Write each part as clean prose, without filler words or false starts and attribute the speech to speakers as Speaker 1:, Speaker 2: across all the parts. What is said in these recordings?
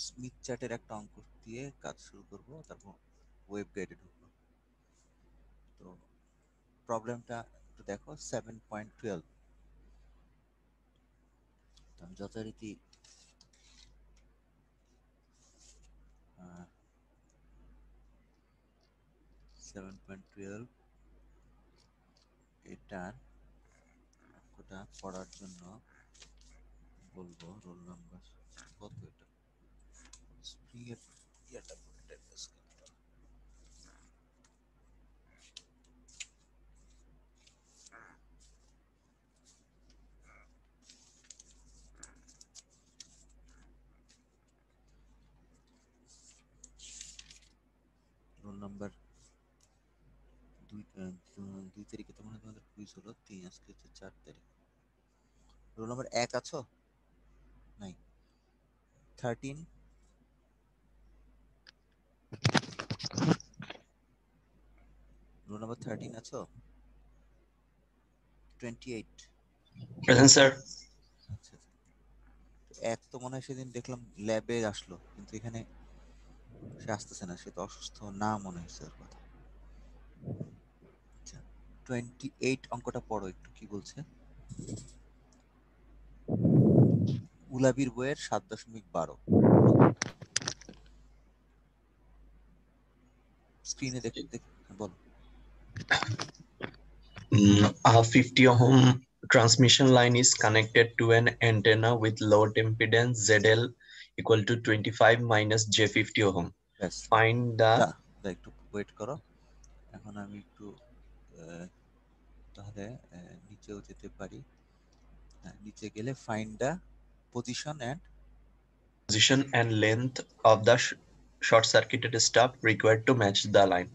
Speaker 1: Smith চার্টের একটা অঙ্ক দিয়ে কাজ শুরু করব, তারপর ওয়েব গাইডে ঢুকবো। তো প্রবলেমটা একটু দেখো, 7.12। আমি যথারীতি 7.12 এটার অঙ্কটা পড়ার জন্য বলবো। রোল নাম্বার কত? এটা স্প্রিং এর ইয়াটা রোল নাম্বার 2 তারিখে তো মনে হয় তোমাদের কুইজ হলো। আজকে হচ্ছে 4 তারিখ। রোল নাম্বার 1 আছো? নাই। 13, রোল নাম্বার 13 আছো? 28।
Speaker 2: Present, sir.
Speaker 1: আচ্ছা, এক তো মনে হয় সেদিন দেখলাম ল্যাবে আসলো, কিন্তু এখানে সে আসতেছে না, সে তো অসুস্থ না মনে হয়েছে ওর কথা। আচ্ছা, 28 অঙ্কটা পড়ো একটু, কি বলছে? উলাবির বইয়ের 7.12 স্ক্রিনে দেখ দেখ, বলো।
Speaker 2: A 50 ohm transmission line is connected to an antenna with load impedance ZL equal to 25 minus J50 ohm.
Speaker 1: ব্যাস,
Speaker 2: Find the
Speaker 1: একটু ওয়েট করো। এখন আমি একটু তাহলে নিচেও যেতে পারি। নিচে গেলে find the position and
Speaker 2: position and length of the short circuited stub required to match the line.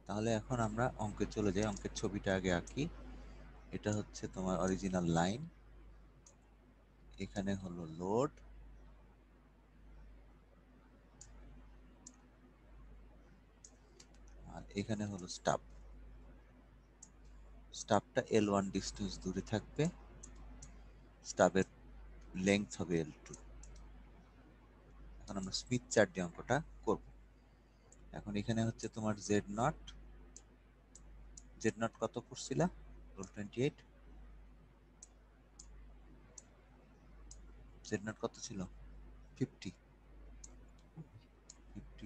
Speaker 1: তাহলে এখন আমরা অঙ্কে চলে যাই। অঙ্কের ছবিটা আগে আঁকি। এটা হচ্ছে তোমার অরিজিনাল লাইন, এখানে হলো লোড, আর এখানে হলো স্টাব। স্টাবটা L1 ডিস্টেন্স দূরে থাকবে, স্টাবের লেংথ হবে L2। এখন আমরা স্মিথ চার্ট দিয়ে অঙ্কটা করব। এখন এখানে হচ্ছে তোমার জেড নট কত করছিলা? 28। জেড নট কত ছিল? 50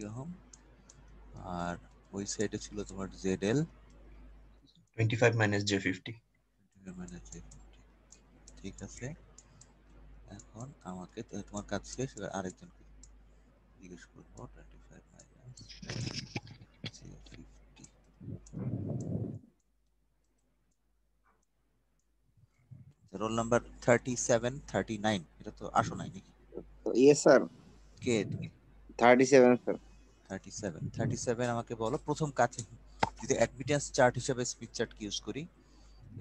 Speaker 1: ওহম। আর ওই সাইডে ছিল তোমার ZL
Speaker 2: 25 minus J50.
Speaker 1: ঠিক আছে। এখন আমাকে তোমার কাজ শেষ, এবার আরেকজনকে জিজ্ঞেস করবো। 25 মাইনাস J50, রোল নাম্বার 37, 39, এটা তো আসো নাই নাকি?
Speaker 3: ইয়েস স্যার,
Speaker 1: কে তুমি?
Speaker 3: 37 স্যার।
Speaker 1: 37 আমাকে বলো প্রথম কাজে যদি অ্যাডমিটেন্স চার্ট হিসেবে স্মিথ চার্ট ইউজ করি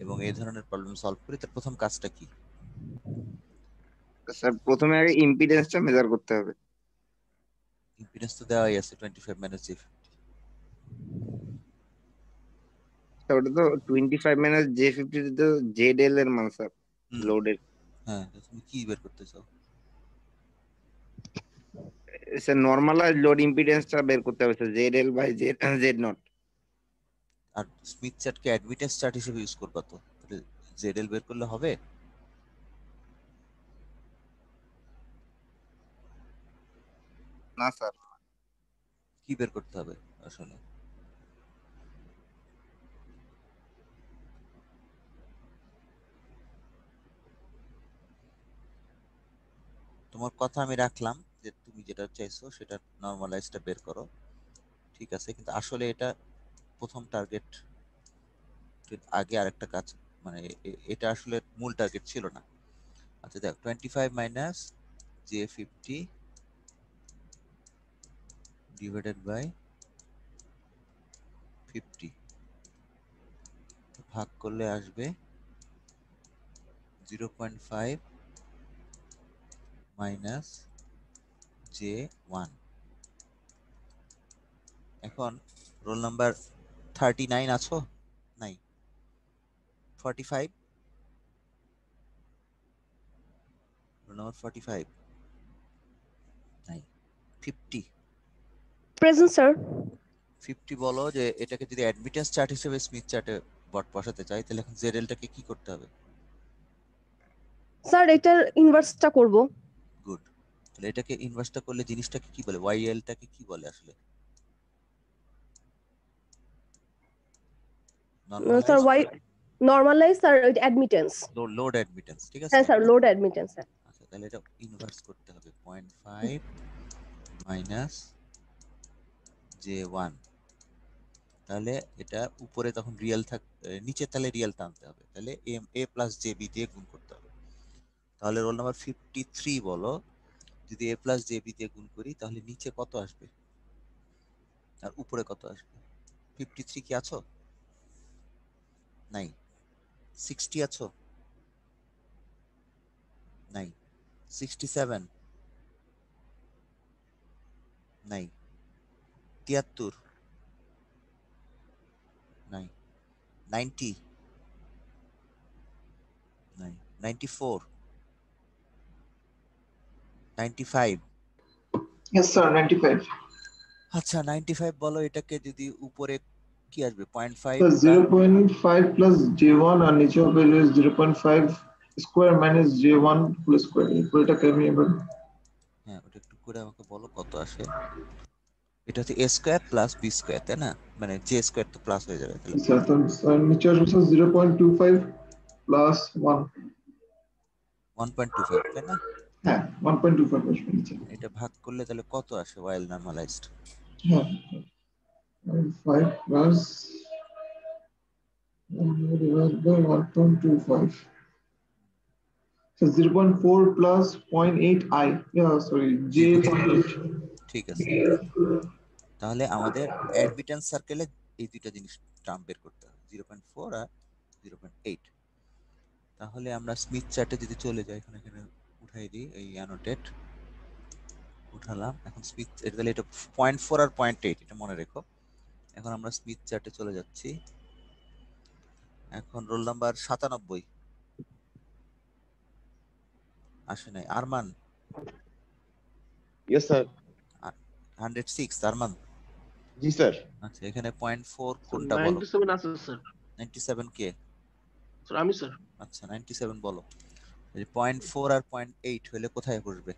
Speaker 1: এবং এই ধরনের প্রবলেম সলভ করি, তার প্রথম কাজটা কি?
Speaker 3: স্যার প্রথমে আগে ইম্পিডেন্সটা মেজার করতে হবে।
Speaker 1: ইম্পিডেন্স তো দেওয়াই আছে 25 মাইনাস J50।
Speaker 3: স্যার ওটা তো 25 মাইনাস J50 তো ZL এর মান স্যার,
Speaker 1: হুম,
Speaker 3: লোডের।
Speaker 1: হ্যাঁ, তো তুমি কি বের করতে চাও?
Speaker 3: স্যার নর্মালাইজ লোড ইম্পিডেন্সটা বের করতে হবে sir, ZL by Z naught.
Speaker 1: আর স্মিথ চার্টকে অ্যাডমিটেন্স চার্ট হিসেবে ইউজ করবা, তো তাহলে ZL বের করলে হবে?
Speaker 3: না স্যার,
Speaker 1: কি বের করতে হবে আসলে? তোমার কথা আমি রাখলাম যে তুমি যেটা চাইছো সেটা নর্মালাইজটা বের করো, ঠিক আছে, কিন্তু আসলে এটা প্রথম টার্গেট আগে আরেকটা কাজ, মানে এটা আসলে মূল টার্গেট ছিল না। আচ্ছা দেখ, 25 মাইনাস J50 ডিভাইডেড বাই 50 ভাগ করলে আসবে 0.5 মাইনাস J1। এখন রোল নাম্বার 39 আছো? নাই। 45, রোল নাম্বার 45 নাই। 50
Speaker 4: প্রেজেন্ট স্যার।
Speaker 1: 50 বলো যে এটাকে যদি অ্যাডমিটেন্স চার্ট হিসেবে স্মিথ চার্টে বসাতে চাই তাহলে এখন জেডএলটাকে কি করতে হবে?
Speaker 4: স্যার এটার ইনভার্সটা করব।
Speaker 1: গুড। তাহলে এটাকে ইনভার্সটা করলে জিনিসটাকে কি বলে? ওয়াইএলটাকে কি বলে আসলে?
Speaker 4: Sir
Speaker 1: normalised
Speaker 4: Y normalise sir admittance.
Speaker 1: Load admittance, ঠিক আছে?
Speaker 4: হ্যাঁ স্যার, লোড অ্যাডমিটেন্স।
Speaker 1: আচ্ছা, তাহলে এটা ইনভার্স করতে হবে 0.5 মাইনাস J1। তাহলে এটা উপরে তখন রিয়েল নিচে তাহলে রিয়েল টানতে হবে, তাহলে এ প্লাস জেবি দিয়ে গুণ করতে হবে। তাহলে রোল নাম্বার 53 বলো, যদি এ প্লাস জেবি দিয়ে গুণ করি তাহলে নিচে কত আসবে আর উপরে কত আসবে? 53 কি আছো? নাই। 60 আছো? নাই। 67 নাই। 73 নাই। 90 নাই। 94 95।
Speaker 5: Yes, sir, 95.
Speaker 1: আচ্ছা 95 বলো, এটাকে যদি উপরে কি আসবে? 0.5
Speaker 5: So 0.5 plus J1 আর নিচে হবে 0.5 square minus J1 whole square. পুরোটাকে আমি এবার
Speaker 1: হ্যাঁ, ওটা একটু করে আমাকে বলো কত আসে। এটা হচ্ছে a square plus b square, তাই না? মানে j স্কয়ার তো প্লাস হয়ে যাবে তাহলে।
Speaker 5: আচ্ছা, তো নিচে আসবে 0.25 plus 1.
Speaker 1: 1.25, তাই না?
Speaker 5: হ্যাঁ, 1.25 আসবে নিচে।
Speaker 1: এটা ভাগ করলে তাহলে কত আসে ওয়াইল নরমালাইজড?
Speaker 5: হ্যাঁ, 5 plus divided by 1.25. So 0.4 plus 0.8 I. Yeah, sorry, J.8.
Speaker 1: ঠিক আছে। তাহলে আমাদের অ্যাডমিটেন্স সার্কেলে এই দুইটা জিনিস টার্ম বের করতে হবে, 0.4 আর 0.8। তাহলে আমরা স্মিথ চার্টে যদি চলে যাই, এখানে উঠাই দিই এই অ্যানোটেট উঠালাম। এখন স্মিথ তাহলে এটা 0.4 আর 0.8 এটা মনে রেখো। এখন আমরা স্মিথ চার্টে চলে যাচ্ছি। এখন রোল নাম্বার 97 আসে নাই। আরমান?
Speaker 6: Yes, sir.
Speaker 1: 106 আরমান?
Speaker 6: জি স্যার।
Speaker 1: আচ্ছা, এখানে 0.4 কোনটা বলো?
Speaker 7: 97 আছে স্যার।
Speaker 1: 97 কে?
Speaker 7: স্যার আমি স্যার।
Speaker 1: আচ্ছা 97 বলো। এই 0.4 আর 0.8 হলে কোথায় বসবে?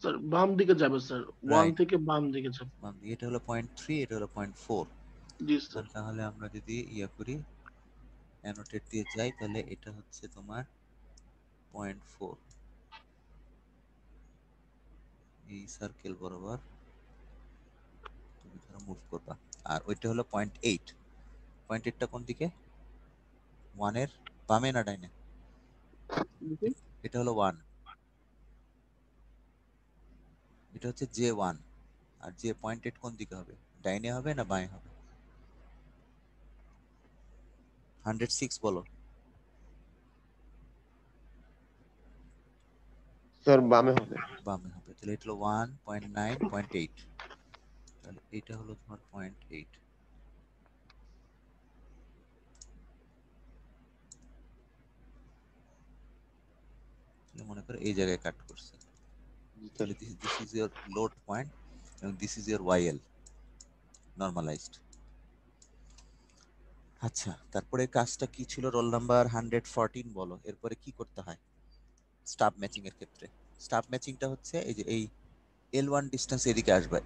Speaker 7: স্যার বাম দিকে যাবে স্যার, 1 থেকে বাম দিকে যাবে।
Speaker 1: এটা হলো 0.3, এটা হলো 0.4।
Speaker 7: জি স্যার।
Speaker 1: তাহলে আমরা যদি ইয়া করি, অ্যানোটেট দিয়ে যাই, তাহলে এটা হচ্ছে তোমার 0.4 এই সার্কেল বরাবর তুমি ধরো মুভ করবা। আর ওইটা হলো 0.8। 0.8টা কোন দিকে? 1 এর বামে না ডাইনে? এটা হলো 1, এটা হচ্ছে J1। আর যে 0.8 কোন দিকে হবে? ডাইনে হবে না বাঁয়ে হবে? 106 বলো।
Speaker 6: স্যার বামে হবে।
Speaker 1: বামে হবে, তাহলে এটা হলো 1.9 0.8। তাহলে এটা হলো তোমার 0.8। মনে করো এই জায়গায় কাট করছে, তাহলে this is your load point এবং this is your Y L normalised. আচ্ছা, তারপরে কাজটা কি ছিল? রোল নাম্বার 114 বলো। এরপরে কি করতে হয় স্টাফ ম্যাচিং এর ক্ষেত্রে? স্টাফ ম্যাচিংটা হচ্ছে এই যে এই L1 ডিসটেন্স এদিকে আসবে,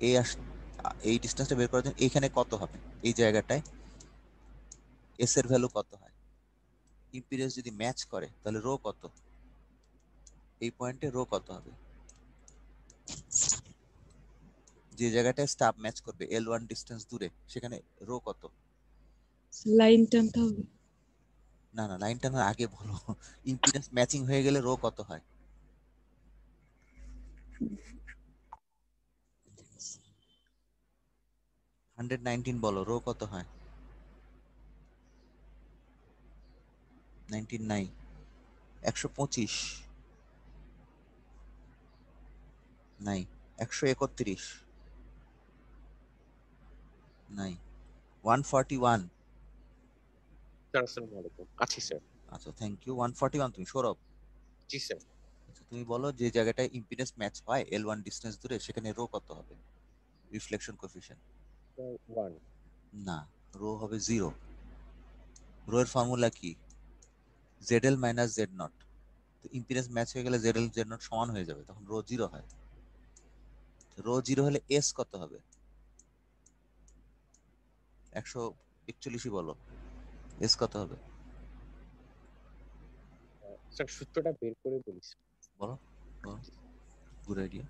Speaker 1: এই ডিসটেন্সটা বের করার জন্য এখানে কত হবে? এই জায়গাটায় এস এর ভ্যালু কত হয়? ইম্পিডেন্স যদি ম্যাচ করে তাহলে রো কত? এই পয়েন্টে রো কত হবে? যে জায়গাটায় স্টাফ ম্যাচ করবে L1 ডিসটেন্স দূরে, সেখানে রো কত?
Speaker 8: লাইন টানতে হবে।
Speaker 1: না না, লাইন টানার আগে বলো, ইম্পিডেন্স ম্যাচিং হয়ে গেলে রো কত হয়? 119 বলো, রো কত হয়? 19 নাই। 125 নাই। 131 নাই। 141।
Speaker 9: স্যার আসসালামু আলাইকুম। আছি স্যার।
Speaker 1: আচ্ছা, থ্যাংক ইউ। 141 তুমি সৌরভ?
Speaker 9: জি স্যার।
Speaker 1: আচ্ছা তুমি বলো যে জায়গাটায় ইম্পিডেন্স ম্যাচ হয় L1 ডিসটেন্স দূরে সেখানে রো কত হবে, রিফ্লেকশন কোএফিশিয়েন্ট?
Speaker 9: 1
Speaker 1: না, রো হবে 0। রো এর ফর্মুলা কি? ZL minus Z not. তো ইম্পিডেন্স ম্যাচ হয়ে গেলে ZL Z নট সমান হয়ে যাবে, তখন রো 0 হয়। রো 0 হলে S কত হবে? 141 বলো, S কত হবে?
Speaker 9: স্যার সূত্রটা বের করে বলিস।
Speaker 1: বলো, গুড আইডিয়া।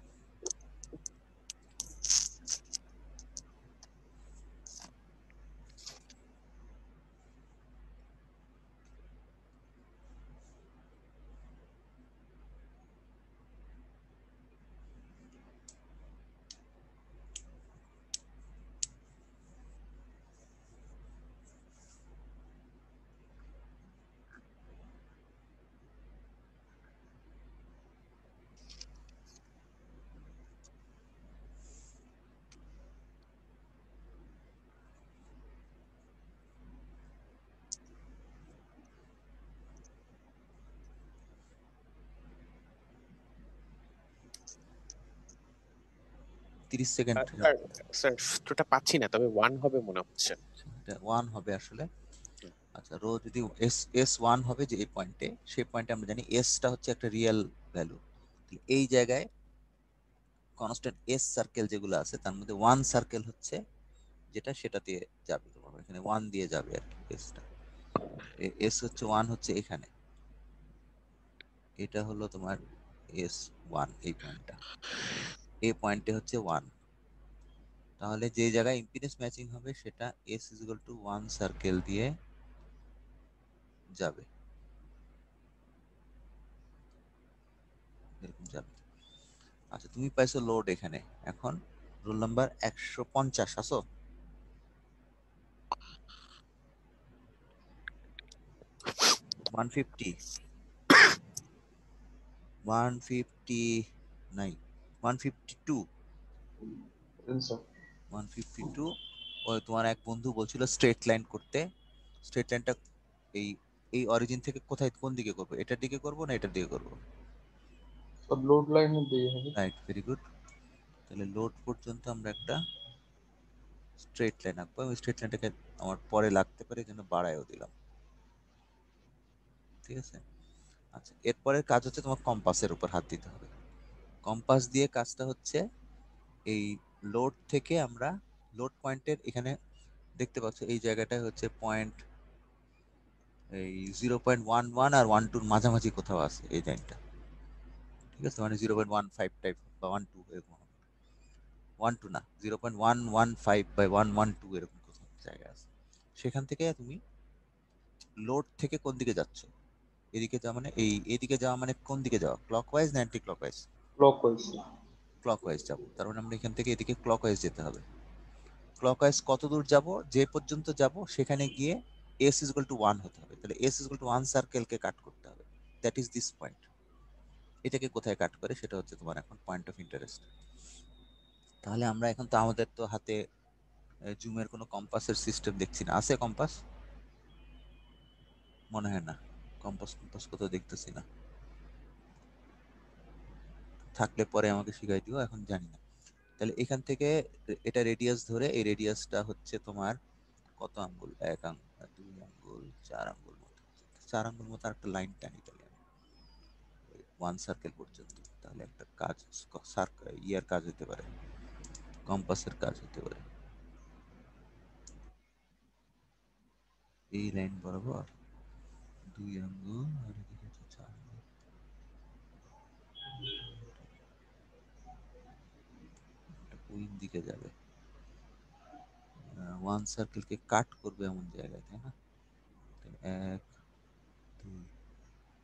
Speaker 1: তিরিশ সেকেন্ড।
Speaker 9: স্যার স্যার সূত্রটা পাচ্ছি না, তবে 1 হবে মনে হচ্ছে।
Speaker 1: এটা 1 হবে আসলে। আচ্ছা রো যদি S1 হবে যে এই পয়েন্টে, সেই পয়েন্টে আমরা জানি S টা হচ্ছে একটা রিয়েল ভ্যালু। এই জায়গায় কনস্ট্যান্ট S সার্কেল যেগুলো আছে তার মধ্যে 1 সার্কেল হচ্ছে যেটা, সেটা দিয়ে যাবে তোমার এখানে 1 দিয়ে যাবে আর কি। S টা S হচ্ছে 1 হচ্ছে এখানে, এটা হলো তোমার S1 এই পয়েন্টটা, এই পয়েন্টে হচ্ছে 1। তাহলে যে জায়গায় ইম্পিডেন্স ম্যাচিং হবে সেটা S is equal to 1 circle দিয়ে যাবে, এরকম যাবে। আচ্ছা তুমি পাইছো লোড এখানে, এখন রোল নাম্বার 150 আসো। 150 159 152
Speaker 5: Answer.
Speaker 1: 152। ওই তোমার এক বন্ধু বলছিল স্ট্রেট লাইন করতে। স্ট্রেট লাইনটা এই এই অরিজিন থেকে কোথায়, কোন দিকে করবো, এটার দিকে করবো না এটার দিকে করবো?
Speaker 5: সব লোড লাইনে দিয়ে হবে।
Speaker 1: Right, very good. তাহলে লোড পর্যন্ত আমরা একটা স্ট্রেট লাইন আঁকবো। আমি স্ট্রেট লাইনটাকে আমার পরে লাগতে পারে এই জন্য বাড়ায়ও দিলাম, ঠিক আছে। আচ্ছা এরপরের কাজ হচ্ছে তোমার কম্পাসের উপর হাত দিতে হবে। কম্পাস দিয়ে কাজটা হচ্ছে এই লোড থেকে আমরা লোড পয়েন্টের এখানে দেখতে পাচ্ছ এই জায়গাটায় হচ্ছে পয়েন্ট এই 0.11 আর 12 মাঝামাঝি কোথাও আছে এই লাইনটা, ঠিক আছে। মানে 0.15 টাইপ বা 12 এরকম হবে। 12 না, 0.115 বা 112 এরকম কোথাও জায়গা আছে। সেখান থেকে তুমি লোড থেকে কোন দিকে যাচ্ছ, এদিকে যাওয়া মানে এদিকে যাওয়া মানে কোন দিকে যাওয়া, ক্লকওয়াইজ না অ্যান্টি ক্লকওয়াইজ?
Speaker 5: ক্লকওয়াইজ।
Speaker 1: ক্লকওয়াইজ যাবো, তার মানে আমরা এখান থেকে এদিকে ক্লকওয়াইজ যেতে হবে। ক্লকওয়াইজ কত দূর যাব, যে পর্যন্ত যাব সেখানে গিয়ে S ইজ ইকুয়াল টু 1 হতে হবে। তাহলে S ইজ ইকুয়াল টু 1 সার্কেলকে কাট করতে হবে, দ্যাট ইজ দিস পয়েন্ট। এটাকে কোথায় কাট করে সেটা হচ্ছে তোমার এখন পয়েন্ট অফ ইন্টারেস্ট। তাহলে আমরা এখন তো আমাদের তো হাতে জুমের কোনো কম্পাসের সিস্টেম দেখছি না, আছে কম্পাস? মনে হয় না, কম্পাস কম্পাস কোথাও দেখতেছি না। থাকলে পরে আমাকে শিখাই দিও, এখন জানি না। তাহলে এখান থেকে এটা রেডিয়াস ধরে, এই রেডিয়াসটা হচ্ছে তোমার কত আঙ্গুল, 1 আঙ্গুল 2 আঙ্গুল 4 আঙ্গুল মতো, 4 আঙ্গুল মতো একটা লাইন টানি তাহলে আমি 1 সার্কেল পর্যন্ত। তাহলে একটা কাজ ইয়ার কাজ হতে পারে, কম্পাসের কাজ হতে পারে। এই লাইন বরাবর 2 আঙ্গুল আর এদিকে হচ্ছে 4 আঙ্গুল। ওই দিকে যাবে, 1 সার্কেলকে কাট করবে এমন জায়গায়, তাই না? 1 2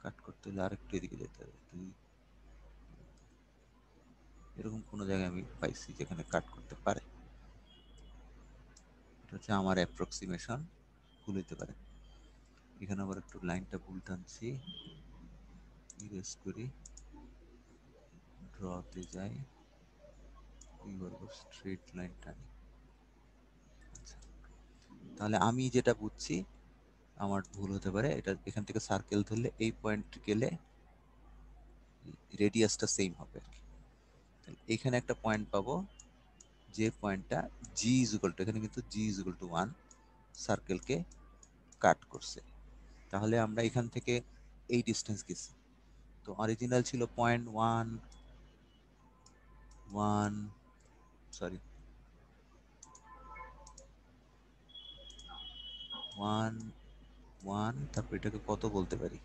Speaker 1: কাট করতে হলে আরেকটু এদিকে যেতে হবে, 2 এরকম কোনো জায়গায় আমি পাইছি যেখানে কাট করতে পারে। এটা হচ্ছে আমার অ্যাপ্রক্সিমেশন, ভুল হতে পারে। এখানে আবার একটু লাইনটা ভুল টানছি, ইরেজ করি, ড্রতে যাই, স্ট্রেট লাইন টানি। আচ্ছা তাহলে আমি যেটা বুঝছি, আমার ভুল হতে পারে, এটা এখান থেকে সার্কেল ধরলে এই পয়েন্ট গেলে রেডিয়াসটা সেম হবে আর কি। এখানে একটা পয়েন্ট পাবো যে পয়েন্টটা জি ইজ ইকুয়াল টু, এখানে কিন্তু জি ইজ ইকুয়াল টু 1 সার্কেলকে কাট করছে। তাহলে আমরা এখান থেকে এই ডিস্টেন্স গেছি, তো অরিজিনাল ছিল 0.1 সরি 1 তারপর এটাকে কত বলতে পারি,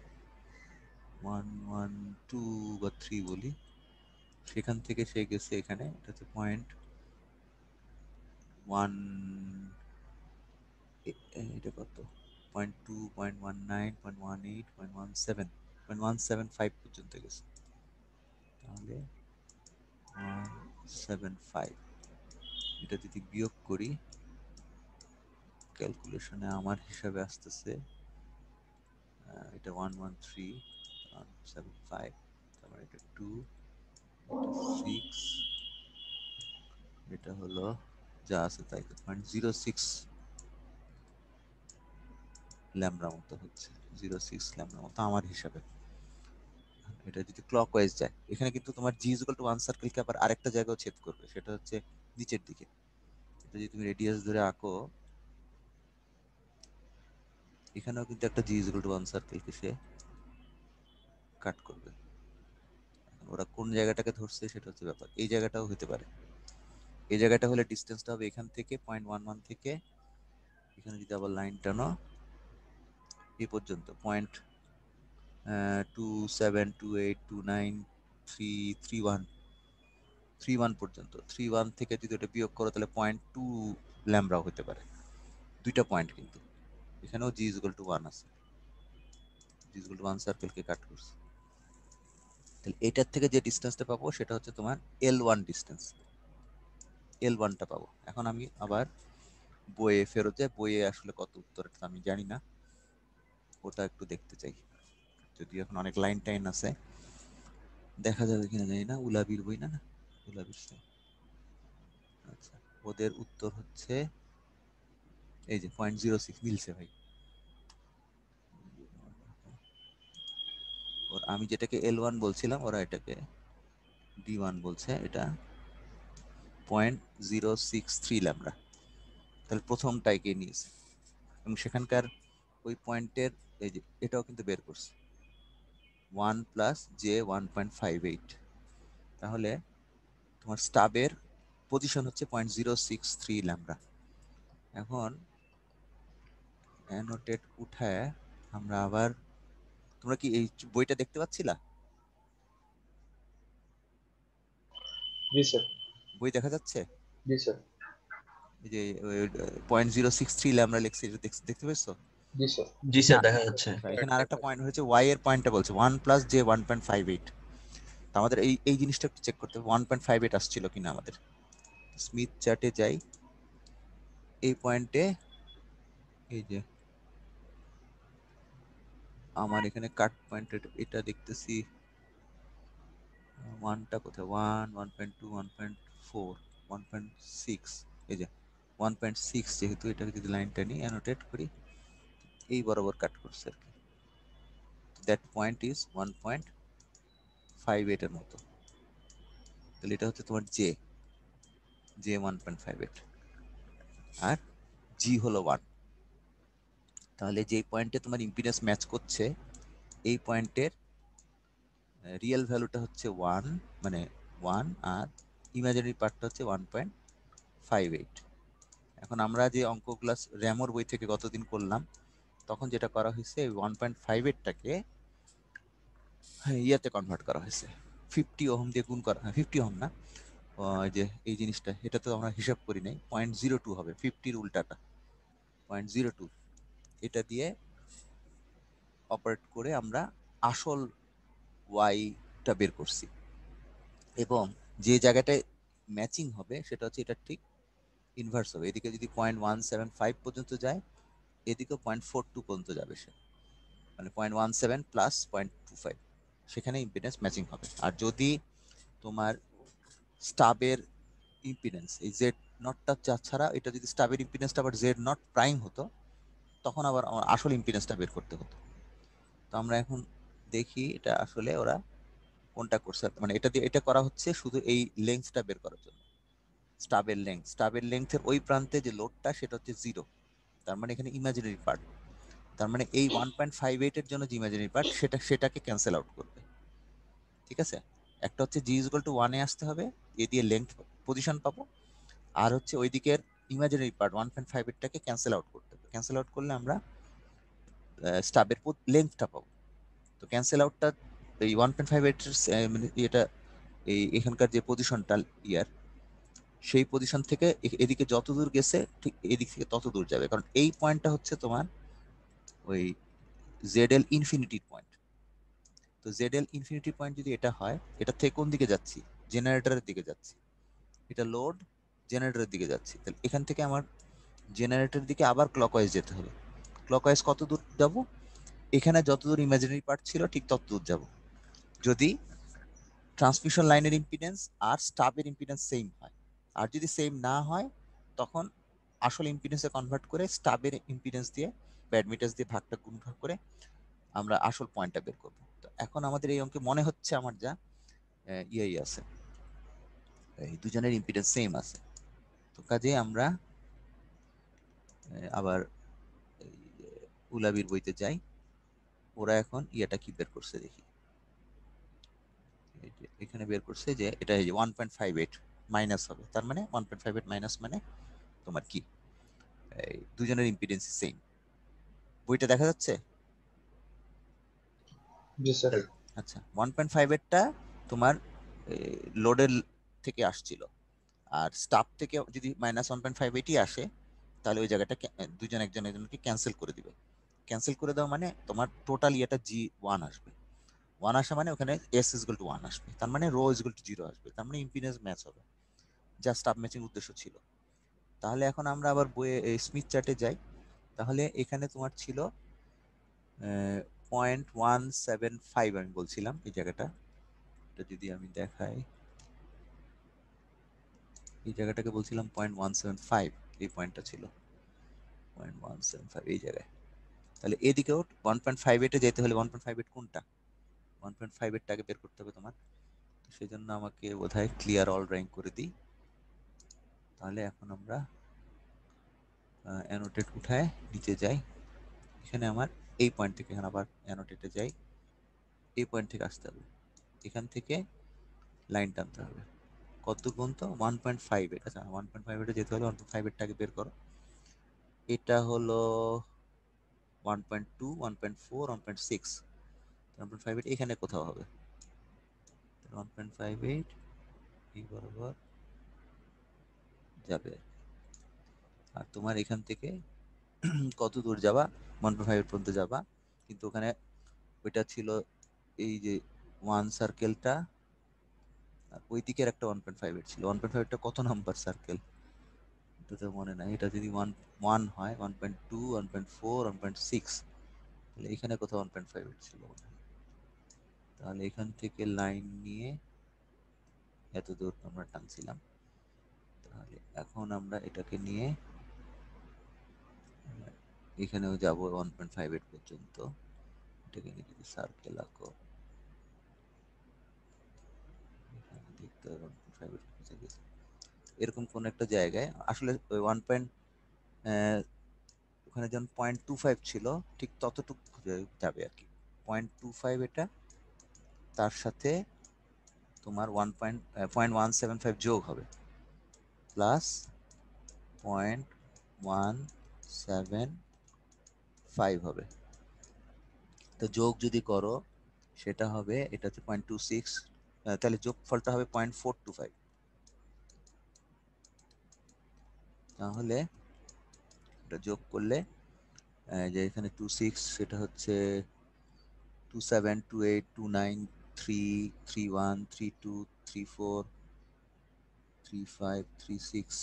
Speaker 1: 1 1 2 বা 3 বলি। সেখান থেকে সে গেছে এখানে, এটা হচ্ছে 0.1, এটা কত 0.2 0.19 0.18 0.17 0.175 পর্যন্ত গেছে। তাহলে 175 এটা যদি বিয়োগ করি, ক্যালকুলেশনে আমার হিসাবে আসতেছে এটা 113 175, তারপর এটা 2, এটা 6, এটা হলো যা আছে তাই 0.06 ল্যামডা মতো হচ্ছে, 0.6 ল্যামডা মতো আমার হিসাবে। এটা যদি ক্লকওয়াইজ যায়, এখানে কিন্তু তোমার জি ইজ ইকুয়াল টু 1 সার্কেলকে আবার আরেকটা জায়গায় ছেদ করবে, সেটা হচ্ছে নিচের দিকে। এটা যদি তুমি রেডিয়াস ধরে আঁকো, এখানেও কিন্তু একটা জি ইজ ইকুয়াল টু 1 সার্কেলকে সে কাট করবে। ওরা কোন জায়গাটাকে ধরছে সেটা হচ্ছে ব্যাপার। এই জায়গাটাও হতে পারে, এই জায়গাটা হলে ডিস্টেন্সটা হবে এখান থেকে 0.11 থেকে এখানে যদি আবার লাইন টানো এই পর্যন্ত 0.27282931 পর্যন্ত, 31 থেকে যদি ওটা বিয়োগ করো তাহলে 0.2 ল্যামডাও হতে পারে। দুইটা পয়েন্ট কিন্তু এখানেও জি ইজ ইকুয়াল টু 1 আছে, জি ইজ ইকুয়াল টু 1 সার্কেলকে কাট করছে। তাহলে এটার থেকে যে ডিস্টেন্সটা পাবো সেটা হচ্ছে তোমার L1 ডিস্টেন্স, L1টা পাবো। এখন আমি আবার বইয়ে ফেরত যাই, বইয়ে আসলে কত উত্তর আমি জানি না, ওটা একটু দেখতে চাই। যদি এখন অনেক লাইন টাইন আছে, দেখা যাবে কিনা জানি না। উলাবির বই না, না উলাবির বই। আচ্ছা, ওদের উত্তর হচ্ছে এই যে 0.06 মিলছে ভাই। ওর আমি যেটাকে L1 বলছিলাম ওরা এটাকে D1 বলছে, এটা 0.063 ল্যামডা। তাহলে প্রথমটাইকে নিয়েছে এবং সেখানকার ওই পয়েন্টের এই যে এটাও কিন্তু বের করছে 1 প্লাস জে 1.58। তাহলে তোমার স্টাবের পজিশন হচ্ছে 0.063 ল্যামডা। এখন অ্যানোটেট উঠায় আমরা আবার, তোমরা কি এই বইটা দেখতে পাচ্ছিলা?
Speaker 2: জি স্যার।
Speaker 1: বই দেখা যাচ্ছে?
Speaker 2: জি স্যার।
Speaker 1: এই যে 0.063 ল্যামডা লিখছে, এটা দেখতে পেয়েছো?
Speaker 2: জি স্যার। জি স্যার, দেখা যাচ্ছে।
Speaker 1: এখানে আরেকটা পয়েন্ট হচ্ছে y এর পয়েন্টটা বলছে 1 প্লাস জে 1.58। আমাদের এই জিনিসটা একটু চেক করতে হবে 1.58 আসছিল কিনা আমাদের। স্মিথ চার্টে যাই, এই পয়েন্টে এই যে আমার এখানে কাট পয়েন্ট এটা দেখতেছি, 1টা কোথায়, 1 1.2 1.4 1.6, এই যে 1.6, যেহেতু এটাকে যদি লাইনটা নিয়ে অ্যানোটেট করি এই বরাবর কাট করছে আর কি। দ্যাট পয়েন্ট ইজ 1.58 এর মতো। তাহলে এটা হচ্ছে তোমার জে 1.58 আর জি হলো 1। তাহলে যে পয়েন্টে তোমার ইম্পিডেন্স ম্যাচ করছে এই পয়েন্টের রিয়েল ভ্যালুটা হচ্ছে 1, মানে 1, আর ইমাজিনারি পার্টটা হচ্ছে 1.58। এখন আমরা যে অঙ্কগুলো র্যামোর বই থেকে গতদিন করলাম, তখন যেটা করা হয়েছে 1.58টাকে ইয়াতে কনভার্ট করা হয়েছে, 50 ওহম দিয়ে গুণ করা, 50 ওহম না, যে এই জিনিসটা এটা তো আমরা হিসাব করি নাই, 0.02 হবে 50-র উল্টাটা 0.02, এটা দিয়ে অপারেট করে আমরা আসল ওয়াইটা বের করছি। এবং যে জায়গাটায় ম্যাচিং হবে সেটা হচ্ছে এটা ঠিক ইনভার্স হবে। এদিকে যদি 0.175 পর্যন্ত যায়, এদিকেও 0.42 পর্যন্ত যাবে সে, মানে 0.17 প্লাস 0.25, সেখানে ইম্পিডেন্স ম্যাচিং হবে। আর যদি তোমার স্টাবের ইম্পিডেন্স এই জেড নটটা ছাড়া এটা যদি স্টাবের ইম্পিডেন্সটা আবার জেড নট প্রাইম হতো, তখন আবার আমার আসল ইম্পিডেন্সটা বের করতে হতো। তো আমরা এখন দেখি এটা আসলে ওরা কোনটা করছে, মানে এটা দিয়ে এটা করা হচ্ছে শুধু এই লেন্থটা বের করার জন্য। স্টাবের লেন্থের ওই প্রান্তে যে লোডটা সেটা হচ্ছে 0, তার মানে এখানে ইমাজিনারি পার্ট, তার মানে এই 1.58 এর জন্য যে ইমাজিনারি পার্ট সেটাকে ক্যান্সেল আউট করবে। ঠিক আছে, একটা হচ্ছে জি ইকুয়াল টু 1 এ আসতে হবে, এ দিয়ে লেন্থ পজিশন পাবো, আর হচ্ছে ওই দিকের ইমাজিনারি পার্ট 1.5 এরটাকে ক্যান্সেল আউট করতে হবে। ক্যান্সেল আউট করলে আমরা স্টাবের লেন্থটা পাবো। তো ক্যান্সেল আউটটা এই 1.5 এর মানে এটা এই এখানকার যে পজিশনটা ইয়ার, সেই পজিশন থেকে এদিকে যত দূর গেছে ঠিক এদিক থেকে তত দূর যাবে, কারণ এই পয়েন্টটা হচ্ছে তোমার ওই জেড এল ইনফিনিটির পয়েন্ট। তো জেড এল ইনফিনিটি পয়েন্ট যদি এটা হয়, এটা থেকে কোন দিকে যাচ্ছি, জেনারেটরের দিকে যাচ্ছি, এটা লোড জেনারেটরের দিকে যাচ্ছি, তাহলে এখান থেকে আমার জেনারেটরের দিকে আবার ক্লকওয়াইজ যেতে হবে। ক্লকওয়াইজ কত দূর যাব, এখানে যত দূর ইমাজিনারি পার্ট ছিল ঠিক তত দূর যাব, যদি ট্রান্সমিশন লাইনের ইম্পিডেন্স আর স্টাবের ইম্পিডেন্স সেম হয়। আর যদি সেম না হয়, তখন আসল ইম্পিডেন্সে কনভার্ট করে স্টাবের ইম্পিডেন্স দিয়ে বা অ্যাডমিটেন্স দিয়ে ভাগ করে আমরা আসল পয়েন্টটা বের করব। তো এখন আমাদের এই অঙ্কে মনে হচ্ছে আমার যা ইয়েই আছে, এই দুজনের ইম্পিডেন্স সেম আছে। তো কাজে আমরা আবার উলাবির বইতে যাই, ওরা এখন ইয়েটা কি বের করছে দেখি। এখানে বের করছে যে এটা 1.58 মাইনাস হবে, তার মানে 1.58 মাইনাস মানে তোমার কি এই দুজনের ইম্পিডেন্স সেম। বইটা দেখা যাচ্ছে?
Speaker 2: জি স্যার।
Speaker 1: আচ্ছা, 1.58টা তোমার লোডের থেকে আসছিল, আর স্টাফ থেকে যদি -1.58ই আসে, তাহলে ওই জায়গাটা দুজন একজনকে ক্যান্সেল করে দিবে। ক্যান্সেল করে দেওয়া মানে তোমার টোটাল ইয়েটা G1 আসবে। 1 আসা মানে ওখানে S ইকুয়াল টু 1 আসবে, তার মানে রো ইকুয়াল টু 0 আসবে, তার মানে ইম্পিডেন্স ম্যাচ হবে, যা স্টাফ ম্যাচিং উদ্দেশ্য ছিল। তাহলে এখন আমরা আবার বইয়ে স্মিথ চার্টে যাই। তাহলে এখানে তোমার ছিল 0.175, আমি বলছিলাম এই জায়গাটা, এটা যদি আমি দেখাই, এই জায়গাটাকে বলছিলাম 0.175, এই পয়েন্টটা ছিল 0.175 এই জায়গায়। তাহলে এদিকেও 1.58 যেতে হলে 1.58 কোনটা, 1.58টাকে বের করতে হবে তোমার। সেই জন্য আমাকে বোধহয় ক্লিয়ার অল ড্রয়িং করে দিই। তাহলে এখন আমরা অ্যানোটেট উঠায় নিচে যাই, এখানে আমার এই পয়েন্ট থেকে এখানে আবার অ্যানোটেটে যাই, এই পয়েন্ট থেকে আসতে হবে, এখান থেকে লাইন টানতে হবে কত পর্যন্ত 1.58। আচ্ছা 1.58 যেতে হলে 1.58টাকে বের করো, এটা হলো 1.2 1.4 1.6, 1.58 এখানে কোথাও হবে, 1.58 এই বরাবর যাবে। আর তোমার এখান থেকে কত দূর যাবা, 1.5 পর্যন্ত যাবা, কিন্তু ওখানে ওইটা ছিল এই যে 1 সার্কেলটা, আর ওই দিকের একটা 1.58 ছিল। 1.5টা কত নাম্বার সার্কেল এটা তো মনে নাই, এটা যদি 1 হয় 1.2 1.4 1.6, তাহলে এখানে কোথাও 1.58 ছিল মনে হয়। তাহলে এখান থেকে লাইন নিয়ে এত দূর আমরা টানছিলাম। তাহলে এখন আমরা এটাকে নিয়ে এখানেও যাব 1.58 পর্যন্ত, এটাকে নিয়ে যদি সার্কেল আঁকো, এখানে দেখতে হবে 1.58 কোথায় গেছে, এরকম কোন একটা জায়গায় আসলে ওই 1. ওখানে যেমন 0.25 ছিল ঠিক ততটুকু যাবে আর কি, 0.25 এটা, তার সাথে তোমার 0.175 যোগ হবে, প্লাস 0.175 হবে। তো যোগ যদি করো সেটা হবে, এটা হচ্ছে 0.26, তাহলে যোগফলটা হবে 0.425। তাহলে এটা যোগ করলে যে এখানে 26, সেটা হচ্ছে 27 28 29 3 31 32 34 35 36।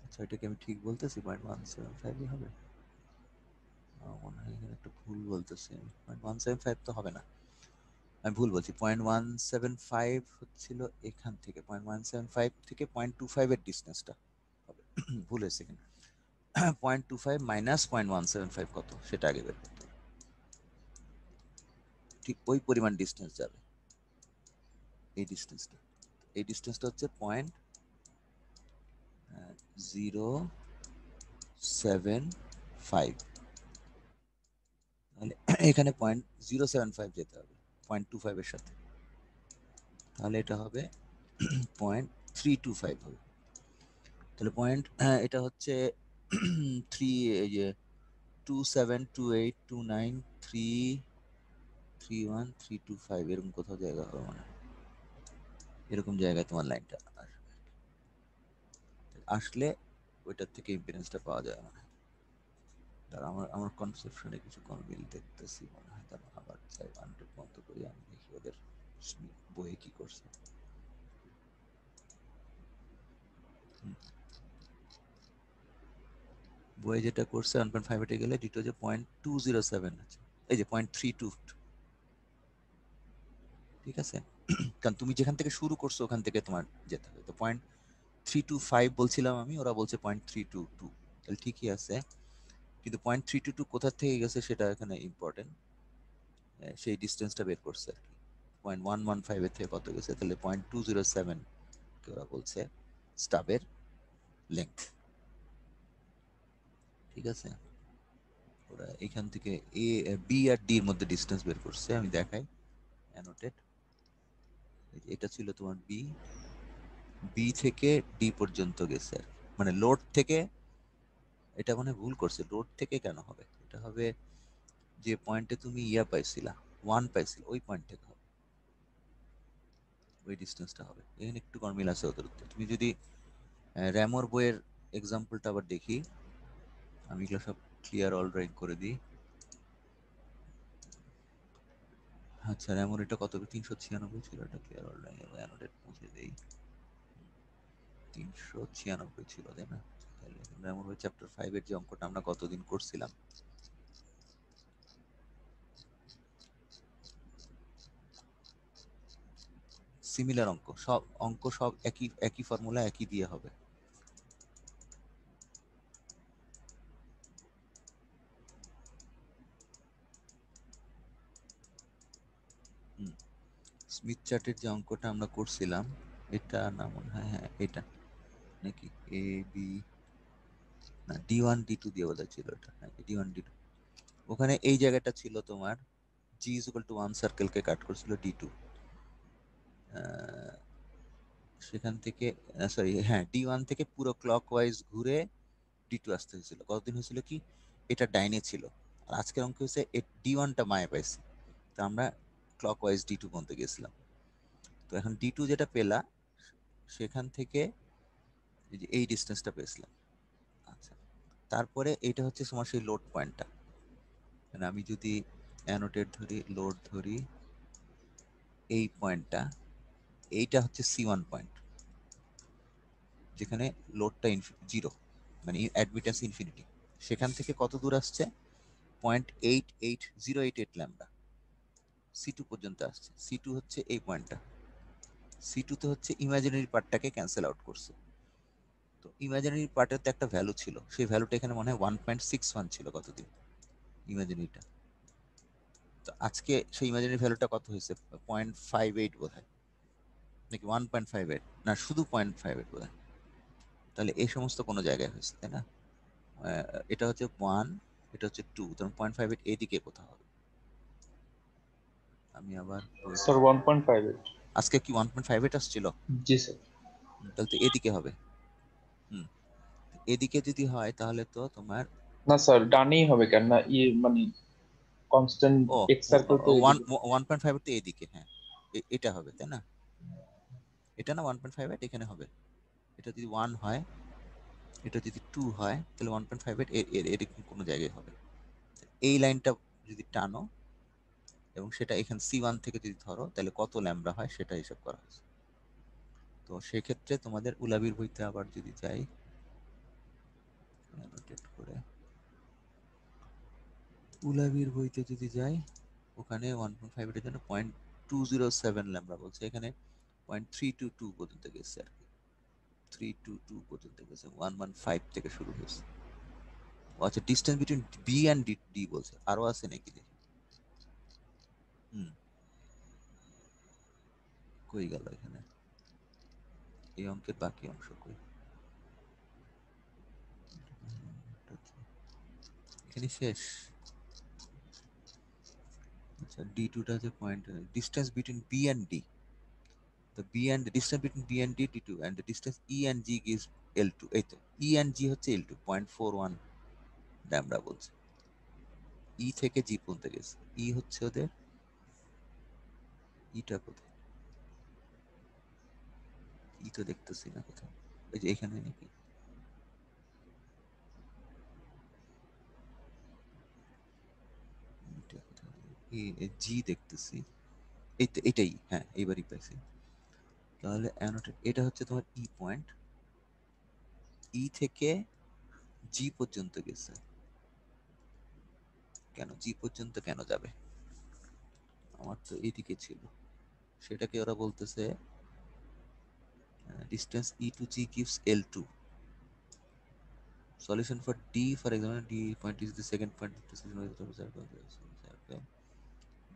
Speaker 1: আচ্ছা এটাকে আমি ঠিক বলতেছি, 0.175 হবে, মনে হয় এখানে একটা ভুল বলতেছি আমি, 0.175 তো হবে না, আমি ভুল বলছি। 0.175 হচ্ছিল এখান থেকে, 0.175 থেকে 0.25 এর ডিস্টেন্সটা হবে, ভুল হয়েছে এখানে। 0.25 মাইনাস 0.175 কত সেটা আগে বের করতে হবে, ঠিক ওই পরিমাণ ডিস্টেন্স যাবে। এই ডিস্টেন্সটা হচ্ছে 0.075, তাহলে এখানে 0.075 যেতে হবে 0.25 এর সাথে, তাহলে এটা হবে 0.325 হবে। তাহলে এটা হচ্ছে 3, এই যে 272829331325 এরকম কোথাও জায়গা হবে মানে, এরকম জায়গায় তোমার লাইনটা আসলে ওইটার থেকে ইম্পিডেন্সটা পাওয়া যায় মানে। তার আমার কনসেপশনে কিছু কম মিল দেখতেছি মনে হয়, তার আবার 500 বন্ধ করি, আমি দেখি ওদের বইয়ে কি করছে। বইয়ে যেটা করছে 1.5 এ গেলে ডিটো যে 0.207 আছে, এই যে 0.32, ঠিক আছে? কারণ তুমি যেখান থেকে শুরু করছো ওখান থেকে তোমার যেতে হবে, তো 0.325 বলছিলাম আমি, ওরা বলছে 0.322, তাহলে ঠিকই আছে। কিন্তু 0.322 কোথা থেকে গেছে সেটা এখানে ইম্পর্টেন্ট, সেই ডিস্টেন্সটা বের করছে আর কি। 0.115 এর থেকে কত গেছে, তাহলে 0.207 কে ওরা বলছে স্টাবের লেংথ, ঠিক আছে? ওরা এখান থেকে বি আর ডি এর মধ্যে ডিস্টেন্স বের করছে, আমি দেখাই অ্যানোটেড। এটা ছিল তোমার বি থেকে ডি পর্যন্ত গেছে আর কি। মানে লোড থেকে, এটা মানে ভুল করছে, লোড থেকে কেন হবে, এটা হবে যে পয়েন্টে তুমি পাইছিলা 1 পাইছিলা ওই পয়েন্ট থেকে হবে, ওই ডিস্টেন্সটা হবে। এখানে একটু কর্মিল আছে ওদের উত্তর। তুমি যদি র্যামোর বইয়ের এক্সাম্পলটা আবার দেখি, আমি এগুলো সব ক্লিয়ার অল রাইট করে দিই। আচ্ছা, র্যামোর এটা কত 396 ছিল, এটা ক্লিয়ার অল রাইট অ্যানোটেড মুছে দেই, 396 ছিল তাই না? তাহলে র্যামোর বই চ্যাপ্টার 5 এর যে অঙ্কটা আমরা কতদিন করছিলাম, সিমিলার অঙ্ক সব একই ফর্মুলা একই দিয়ে হবে। স্মিথ চার্টের যে অঙ্কটা আমরা করছিলাম, এটা না মনে হয়, হ্যাঁ এটা নাকি এ বি, না D1 D2 দিয়ে বোধহয় ছিল এটা, হ্যাঁ D1 D2। ওখানে এই জায়গাটা ছিল তোমার G is equal to 1 সার্কেলকে কাট করছিল D2, সেখান থেকে সরি হ্যাঁ D1 থেকে পুরো ক্লকওয়াইজ ঘুরে D2 আসতে হয়েছিল। কতদিন হয়েছিল কি, এটা ডাইনে ছিল, আর আজকের অঙ্ক হচ্ছে D1টা মায়ে পাইছে, তো আমরা ক্লকওয়াইজ D2 পর্যন্ত গেছিলাম। তো এখন D2 যেটা পেলা সেখান থেকে এই ডিস্টেন্সটা পেয়েছিলাম। আচ্ছা, তারপরে এটা হচ্ছে তোমার সেই লোড পয়েন্টটা, মানে আমি যদি অ্যানোটেট ধরি, লোড ধরি, এই পয়েন্টটা, এইটা হচ্ছে C1 পয়েন্ট, যেখানে লোডটা 0, মানে অ্যাডমিটেন্স ইনফিনিটি। সেখান থেকে কত দূর আসছে, 0.88088 ল্যাম্ডা C2 পর্যন্ত আসছে। C2 হচ্ছে এই পয়েন্টটা, C2 তে হচ্ছে ইমাজিনারি পার্টটাকে ক্যান্সেল আউট করছে। তো ইমাজিনারি পার্টের তো একটা ভ্যালু ছিল, সেই ভ্যালুটা এখানে মনে হয় 1.61 ছিল কতদিন ইমাজিনারিটা। তো আজকে সেই ইমাজিনারি ভ্যালুটা কত হয়েছে, 0.58 বোধ হয়, নাকি 1.58, না শুধু 0.58 বোধ হয়। তাহলে এই সমস্ত কোনো জায়গায় হয়েছে তাই না? এটা হচ্ছে 1, এটা হচ্ছে 2, তখন 0.58 এইদিকে কোথাও হবে। আমি আবার
Speaker 10: স্যার 1.58
Speaker 1: আজকে কি 1.58 আসছিল?
Speaker 10: জি স্যার।
Speaker 1: তাহলে তো এদিকে হবে। এদিকে যদি হয় তাহলে তো তোমার
Speaker 10: না স্যার ডানেই হবে কেন না, মানে কনস্ট্যান্ট
Speaker 1: ও
Speaker 10: এক্স সার্কেল তো এদিকে।
Speaker 1: 1.58 তো এদিকে, হ্যাঁ এটা হবে তাই না? এটা না 1.58 এখানে হবে। এটা যদি 1 হয়, এটা যদি 2 হয়, তাহলে 1.58 এরকম কোনো জায়গায় হবে। এই লাইনটা যদি টানো এবং সেটা এখানে C1 থেকে যদি ধরো, তাহলে কত ল্যামডা হয় সেটা হিসাব করা হয়েছে। তো সেক্ষেত্রে তোমাদের উলাবির বইতে আবার যদি যাই, অ্যানোটেট করে উলাবির বইতে যদি যাই, ওখানে 1.5 এর জন্য 0.207 ল্যামডা বলছে, এখানে 0.322 পর্যন্ত গেছে আর কি, 322 পর্যন্ত গেছে, 115 থেকে শুরু হয়েছে। আচ্ছা, distance between B and D বলছে, আরো আছে নাকি দেখি। কই গেল এখানে এই অঙ্কের বাকি অংশ কই? এখানে শেষ। আচ্ছা D2 টা যে point distance between B and D, the distance between B and D D2 and the distance E and G is L2, এই তো E and G হচ্ছে L2 0.41 ল্যামডা বলছে। E থেকে G পর্যন্ত গেছে, E হচ্ছে ওদের, ইটা কোথায়? ই তো দেখতেছি না কোথাও, এই যে এখানে নাকি? জি দেখতেছি, এই তো এটাই, হ্যাঁ এইবারই পাইছি। তাহলে অ্যানোটেট এটা হচ্ছে তোমার ই পয়েন্ট, ই থেকে জি পর্যন্ত গেছে। কেন জি পর্যন্ত কেন যাবে? আমার তো এইদিকে ছিল, সেটাকে ওরা বলতেছে distance E to G gives L2. Solution for D, for example, D point is the second point of decision of the circle.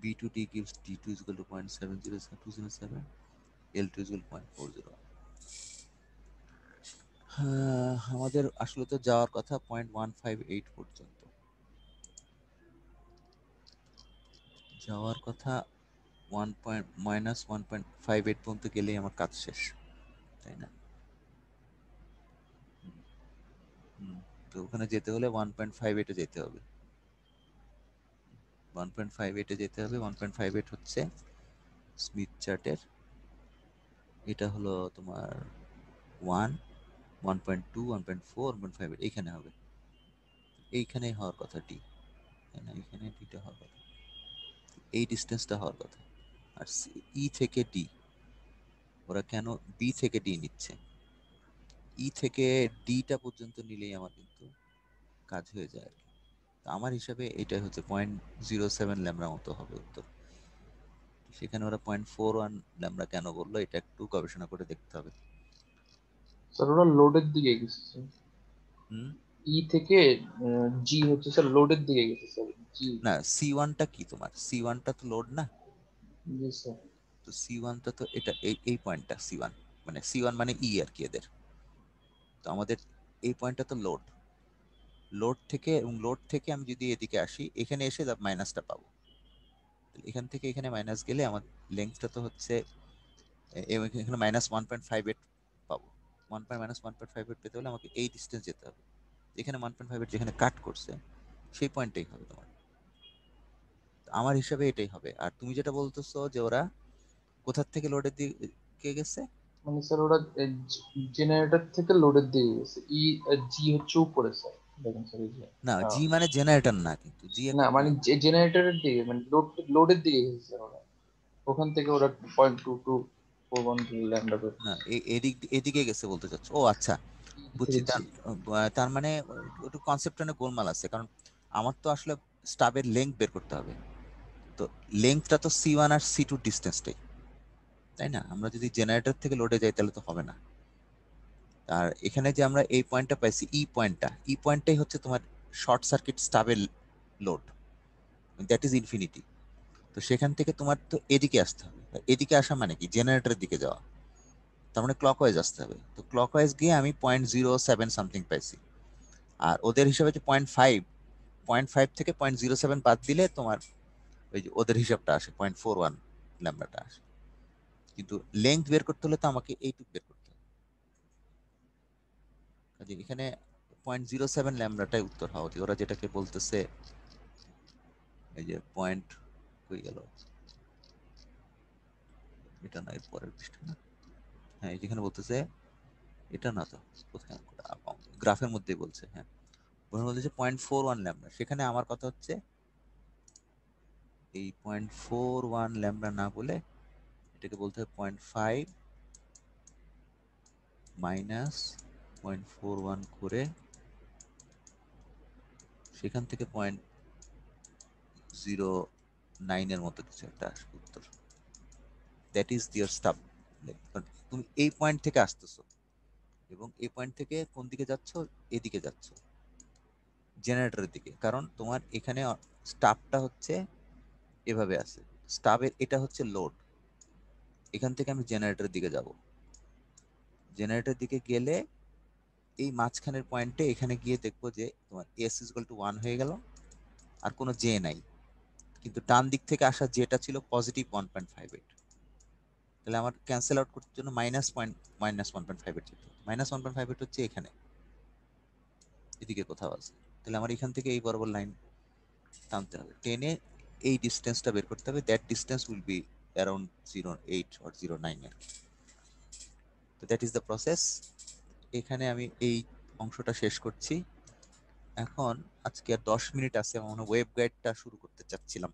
Speaker 1: B to D gives D2 is equal to 0.70207, L2 is equal to 0.40. আমাদের আসলে তো যাওয়ার কথা 0.158 পর্যন্ত, যাওয়ার কথা 1.58 পর্যন্ত গেলেই আমার কাজ শেষ, তাই না? তো ওখানে যেতে হলে 1.58 যেতে হবে, 1.58 যেতে হবে। 1.58 হচ্ছে স্মিথ চার্টের, এটা হলো তোমার 1, 1.2, 1.4, 1.58 এইখানে হবে, এইখানেই হওয়ার কথা ডি, তাই না? এইখানে ডিটা হওয়ার কথা, এই ডিস্টেন্সটা হওয়ার কথা। আর ই থেকে ডি ওরা কেন বি থেকে ডি নিচ্ছে? ই থেকে ডিটা পর্যন্ত নিলেই আমার কিন্তু কাজ হয়ে যায় আর কি। আমার হিসাবে এটা হচ্ছে 0.07 ল্যামডা মতো হবে উত্তর। সেখানে ওরা 0.41 ল্যামডা কেন বললো এটা একটু গবেষণা করে দেখতে হবে।
Speaker 10: স্যার ওরা লোডের দিকে গেছে স্যার, ই থেকে জি হচ্ছে স্যার লোডের দিকে গেছে স্যার। জি
Speaker 1: না C1টা কি তোমার? C1টা তো লোড না?
Speaker 10: জি স্যার।
Speaker 1: তো C1টা তো এটা এই পয়েন্টটা C1, মানে C1 মানে ই আর কি এদের। তো আমাদের এই পয়েন্টটা তো লোড, লোড থেকে, এবং লোড থেকে আমি যদি এদিকে আসি এখানে এসে মাইনাসটা পাবো, এখান থেকে এখানে মাইনাস গেলে আমার লেন্থটা তো হচ্ছে এখানে -1.58 পাবো। 1.58 পেতে হলে আমাকে এই ডিস্টেন্স যেতে হবে, এখানে 1.58 যেখানে কাট করছে সেই পয়েন্টটাই হবে তোমার। আমার হিসাবে এটাই হবে। আর তুমি যেটা বলতেছো যে ওরা কোথার থেকে লোডের দিকে গেছে,
Speaker 10: মানে স্যার ওরা জেনারেটর থেকে লোডের দিকে গেছে, ই জি হচ্ছে উপরে স্যার, দেখেন স্যার এই যে
Speaker 1: না জি মানে জেনারেটর না, কিন্তু জি
Speaker 10: না
Speaker 1: একটা
Speaker 10: মানে জেনারেটরের দিকে, মানে লোডের দিকে গেছে স্যার ওরা, ওখান থেকে ওরা 0.2241 ল্যাম্ডা বের
Speaker 1: না এদিকে গেছে বলতে চাচ্ছ? ও আচ্ছা বুঝছি।
Speaker 10: করছে।
Speaker 1: তার মানে একটু কনসেপ্ট অনেক গোলমাল আছে, কারণ আমার তো আসলে স্টাবের লেংথ বের করতে হবে। তো লেংথটা তো C1 আর C2 ডিস্টেন্সটাই, তাই না? আমরা যদি জেনারেটর থেকে লোডে যাই তাহলে তো হবে না। আর এখানে যে আমরা এই পয়েন্টটা পাইছি ই পয়েন্টটাই হচ্ছে তোমার শর্ট সার্কিট স্টাবের লোড, দ্যাট ইজ ইনফিনিটি। তো সেখান থেকে তোমার তো এদিকে আসতে হবে, এদিকে আসা মানে কি জেনারেটরের দিকে যাওয়া, তার মানে ক্লকওয়াইজ আসতে হবে। তো ক্লকওয়াইজ গিয়ে আমি 0.07 সামথিং পাইছি, আর ওদের হিসাবে যে 0.5 থেকে 0.07 বাদ দিলে তোমার ওই যে ওদের হিসাবটা আসে 0.41 ল্যাম্বাটা আসে। কিন্তু লেংথ বের করতে হলে তো আমাকে এইটুকু বের করতে হবে, কাজে এখানে 0.07 ল্যাম্বাটাই উত্তর হওয়া উচিত। ওরা যেটাকে বলতেছে এই যে পয়েন্ট হয়ে গেল, এটা না এর পরের পৃষ্ঠা না, হ্যাঁ যেখানে বলতেছে এটা না, তো কোথায় গ্রাফের মধ্যেই বলছে, হ্যাঁ বলছে 0.41 ল্যাম্বা। সেখানে আমার কথা হচ্ছে এই 0.41 ল্যাম্বা না বলে এটাকে বলতে হবে 0.5 মাইনাস 0.41 করে সেখান থেকে 0.09 এর মতো কিছু একটা আসবে উত্তর। দ্যাট ইজ দিয়ার স্টাফ। তুমি এই পয়েন্ট থেকে আসতেছো এবং এই পয়েন্ট থেকে কোন দিকে যাচ্ছ? এদিকে যাচ্ছ, জেনারেটরের দিকে, কারণ তোমার এখানে স্টাফটা হচ্ছে এভাবে আছে, স্টাফের এটা হচ্ছে লোড, এখান থেকে আমি জেনারেটরের দিকে যাব। জেনারেটরের দিকে গেলে এই মাঝখানের পয়েন্টে এখানে গিয়ে দেখবো যে তোমার এস ইকুয়াল টু 1 হয়ে গেল, আর কোনো জে নাই, কিন্তু ডান দিক থেকে আসা জেটা ছিল পজিটিভ 1.58। তাহলে আমার ক্যান্সেল আউট করতে জন্য -1.58 যেতে হবে। -1.58 হচ্ছে এখানে, এদিকে কোথাও আছে। তাহলে আমার এখান থেকে এই বরাবর লাইন টানতে হবে, টেনে এই ডিস্টেন্সটা বের করতে হবে। That distance will be around 0.8 or 0.9 আর কি। তো দ্যাট ইজ দ্য প্রসেস। এখানে আমি এই অংশটা শেষ করছি। এখন আজকে আর 10 মিনিট আছে, আমরা ওয়েব গাইডটা শুরু করতে চাচ্ছিলাম।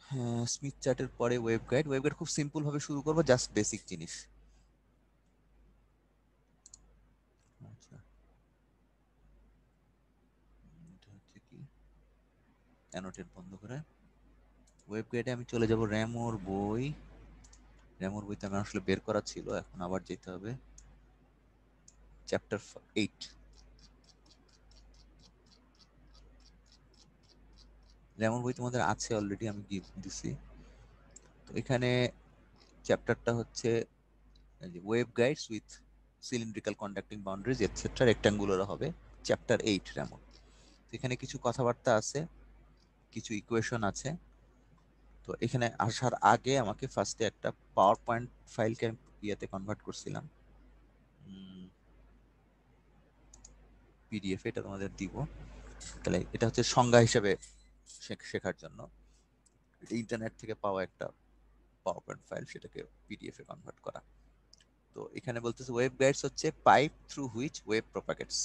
Speaker 1: হ্যাঁ, স্মিথ চার্টের পরে ওয়েব গাইড। ওয়েব গাইড খুব সিম্পল ভাবে শুরু করব, জাস্ট বেসিক জিনিস। আচ্ছা, এটা হচ্ছে কি অ্যানোটেট বন্ধ করে ওয়েব গাইডে আমি চলে যাব। র্যামোর বই, র্যামোর বইতে আমি আসলে বের করা ছিল, এখন আবার যেতে হবে চ্যাপ্টার 8। র্যামোর বই তোমাদের আছে অলরেডি, আমি গিফট দিছি। তো এখানে চ্যাপ্টারটা হচ্ছে web guides with cylindrical conducting boundaries etcetera rectangular হবে, চ্যাপ্টার 8 র্যামোর। এখানে কিছু কথাবার্তা আছে, কিছু ইকুয়েশন আছে। তো এখানে আসার আগে আমাকে ফার্স্টে একটা পাওয়ার পয়েন্ট ফাইলকে ইয়াতে কনভার্ট করছিলাম, পিডিএফ, এটা তোমাদের দিব। তাহলে এটা হচ্ছে সংজ্ঞা হিসেবে শেখার জন্য ইন্টারনেট থেকে পাওয়া একটা পাওয়ার পয়েন্ট ফাইল, সেটাকে পিডিএফ এ কনভার্ট করা। তো এখানে বলতেছে ওয়েব গাইডস হচ্ছে পাইপ থ্রু হুইচ ওয়েভ প্রপাগেটস,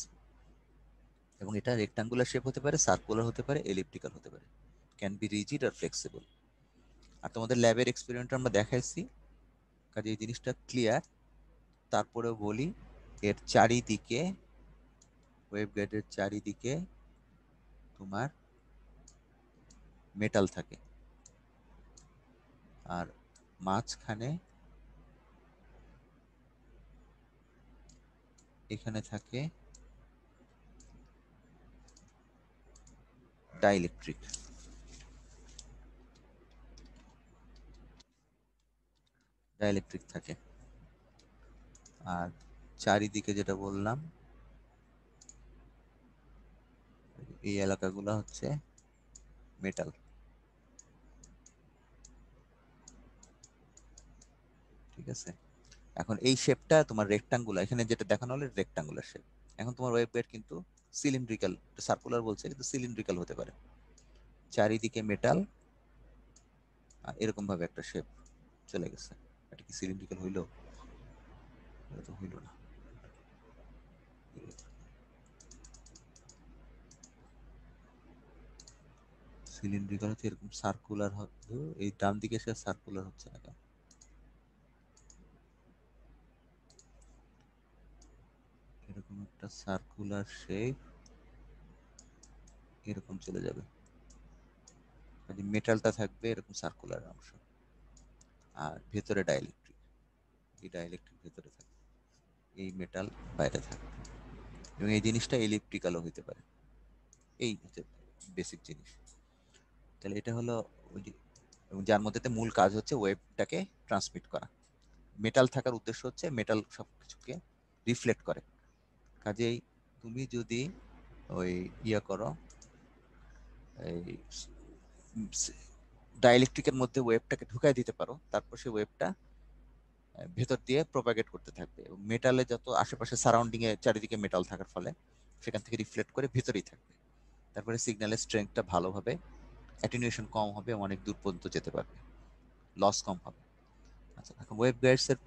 Speaker 1: এবং এটা রেক্টাঙ্গুলার শেপ হতে পারে, সার্কুলার হতে পারে, এলিপ্টিক্যাল হতে পারে, ক্যান বি রিজিড আর ফ্লেক্সিবল। আর তোমাদের ল্যাবের এক্সপেরিমেন্ট আমরা দেখাইছি, কাজে এই জিনিসটা ক্লিয়ার। তারপরেও বলি, এর চারিদিকে, ওয়েব গাইডের চারিদিকে তোমার মেটাল থাকে, আর মাঝখানে এখানে থাকে ডাইইলেকট্রিক। ডাইইলেকট্রিক থাকে, আর চারিদিকে যেটা বললাম এই এলাকাগুলো হচ্ছে মেটাল। ঠিক আছে, এখন এই শেপটা তোমার রেক্টাঙ্গুলার, এখানে যেটা দেখানো হলো রেক্টাঙ্গুলার শেপ। এখন তোমার ওয়েব গাইড কিন্তু সিলিন্ড্রিক্যাল, সার্কুলার বলছে কিন্তু সিলিন্ড্রিক্যাল হতে পারে, চারিদিকে মেটাল, এরকম ভাবে একটা শেপ চলে গেছে। এটা কি সিলিন্ড্রিক্যাল হইলো? এটা তো হইলো না। সিলিন্ড্রিক্যাল হচ্ছে এরকম, সার্কুলার হতো, এই ডান দিকে সে সার্কুলার হচ্ছে না কেন? এরকম একটা সার্কুলার শেপ এরকম চলে যাবে, মেটালটা থাকবে এরকম সার্কুলার অংশ, আর ভেতরে ডাইইলেকট্রিক, এই ডাইইলেকট্রিক ভেতরে থাকবে, এই মেটাল বাইরে থাকবে, এবং এই জিনিসটা এলিপ্টিক্যালও হইতে পারে। এই হচ্ছে বেসিক জিনিস। তাহলে এটা হলো ওই যে, এবং যার মধ্যে মূল কাজ হচ্ছে ওয়েবটাকে ট্রান্সমিট করা। মেটাল থাকার উদ্দেশ্য হচ্ছে মেটাল সবকিছুকে রিফ্লেক্ট করে। কাজেই তুমি যদি ওই ইয়া করো, এই ডাইইলেকট্রিকের মধ্যে ওয়েবটাকে ঢুকাই দিতে পারো, তারপর সেই ওয়েবটা ভেতর দিয়ে প্রপাগেট করতে থাকবে, এবং মেটালে যত আশেপাশে সারাউন্ডিং এ চারিদিকে মেটাল থাকার ফলে সেখান থেকে রিফ্লেক্ট করে ভেতরেই থাকবে। তারপরে সিগন্যালের স্ট্রেংথটা ভালো হবে, অ্যাটেনুয়েশন কম হবে, অনেক দূর পর্যন্ত যেতে পারবে, লস কম হবে। আচ্ছা, এখন ওয়েব গাইডস এর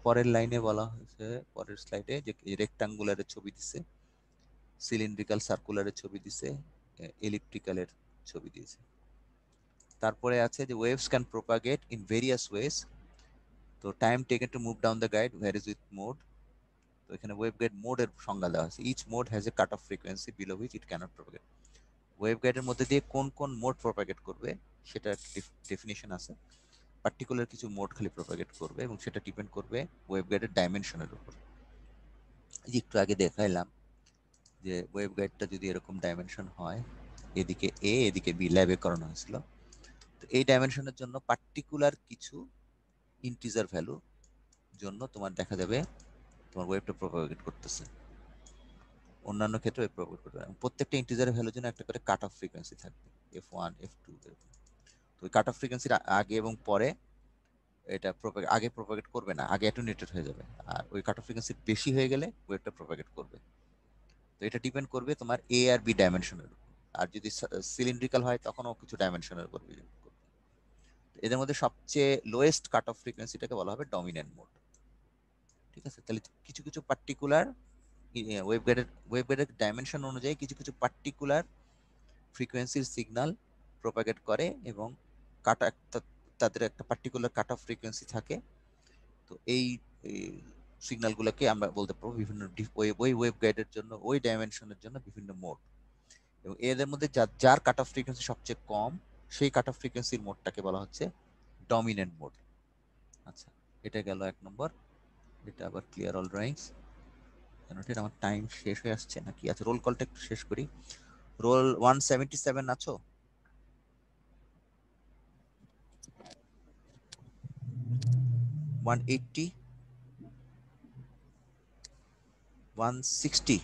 Speaker 1: পরের লাইনে বলা হয়েছে, পরের স্লাইডে, যে রেক্টাঙ্গুলারের ছবি দিছে, সিলিন্ড্রিক্যাল সার্কুলারের ছবি দিছে, এলিপ্টিক্যালের ছবি দিয়েছে। তারপরে আছে যে waves can propagate in various ways. তো time taken to move down the guide varies with mode. তো এখানে ওয়েভ গাইড মোডের সংজ্ঞা দেওয়া আছে, each mode has a cut off frequency below which it cannot propagate. Wave গাইডের মধ্যে দিয়ে কোন কোন মোড প্রপাগেট করবে সেটা ডেফিনিশন আছে। পার্টিকুলার কিছু মোড খালি প্রপাগেট করবে, এবং সেটা ডিপেন্ড করবে ওয়েভ গাইডের ডাইমেনশনের উপর। একটু আগে দেখাইলাম যে ওয়েভ গাইডটা যদি এরকম ডাইমেনশন হয়, এদিকে এ এদিকে বি, ল্যাবে করানো হয়েছিল, তো এই ডাইমেনশনের জন্য পার্টিকুলার কিছু ইন্টিজার ভ্যালু জন্য তোমার দেখা যাবে তোমার ওয়েভটা প্রপাগেট করতেছে, অন্যান্য ক্ষেত্রে ওয়েভ প্রপাগেট করতে পারে। প্রত্যেকটা ইন্টিজারের ভ্যালুর জন্য একটা করে কাট অফ ফ্রিকোয়েন্সি থাকবে, f1 f2 এরকম। তো ওই কাট অফ ফ্রিকোয়েন্সির আগে এবং পরে এটা আগে প্রপাগেট করবে না, আগে অ্যাটেনুয়েটেড হয়ে যাবে, আর ওই কাট অফ ফ্রিকোয়েন্সি বেশি হয়ে গেলে ওয়েভটা প্রপাগেট করবে। তো এটা ডিপেন্ড করবে তোমার এ আর বি ডাইমেনশনের উপর, আর যদি সিলিন্ড্রিক্যাল হয় তখনও কিছু ডাইমেনশনের উপর ডিপেন্ড করবে। এদের মধ্যে সবচেয়ে লোয়েস্ট কাট অফ ফ্রিকোয়েন্সিটাকে বলা হবে ডমিনেন্ট মোড। ঠিক আছে, তাহলে কিছু কিছু পার্টিকুলার ওয়েভগাইডের ডাইমেনশন অনুযায়ী কিছু কিছু পার্টিকুলার ফ্রিকোয়েন্সির সিগন্যাল প্রপাগেট করে এবং তাদের একটা পার্টিকুলার কাট অফ ফ্রিকোয়েন্সি থাকে। তো এই সিগন্যালগুলোকে আমরা বলতে পারবো বিভিন্ন ওই ওয়েভগাইডের জন্য, ওই ডাইমেনশনের জন্য বিভিন্ন মোড, এবং এদের মধ্যে যার কাট অফ ফ্রিকোয়েন্সি সবচেয়ে কম সেই কাট অফ ফ্রিকোয়েন্সির মোডটাকে বলা হচ্ছে ডমিনেন্ট মোড। আচ্ছা, এটা গেল 1 নম্বর। এটা আবার ক্লিয়ার অল ড্রয়িংস। আমার টাইম শেষ হয়ে আসছে নাকি? আচ্ছা, রোল কলটা একটু শেষ করি। রোল 177 আছো? 180, 160?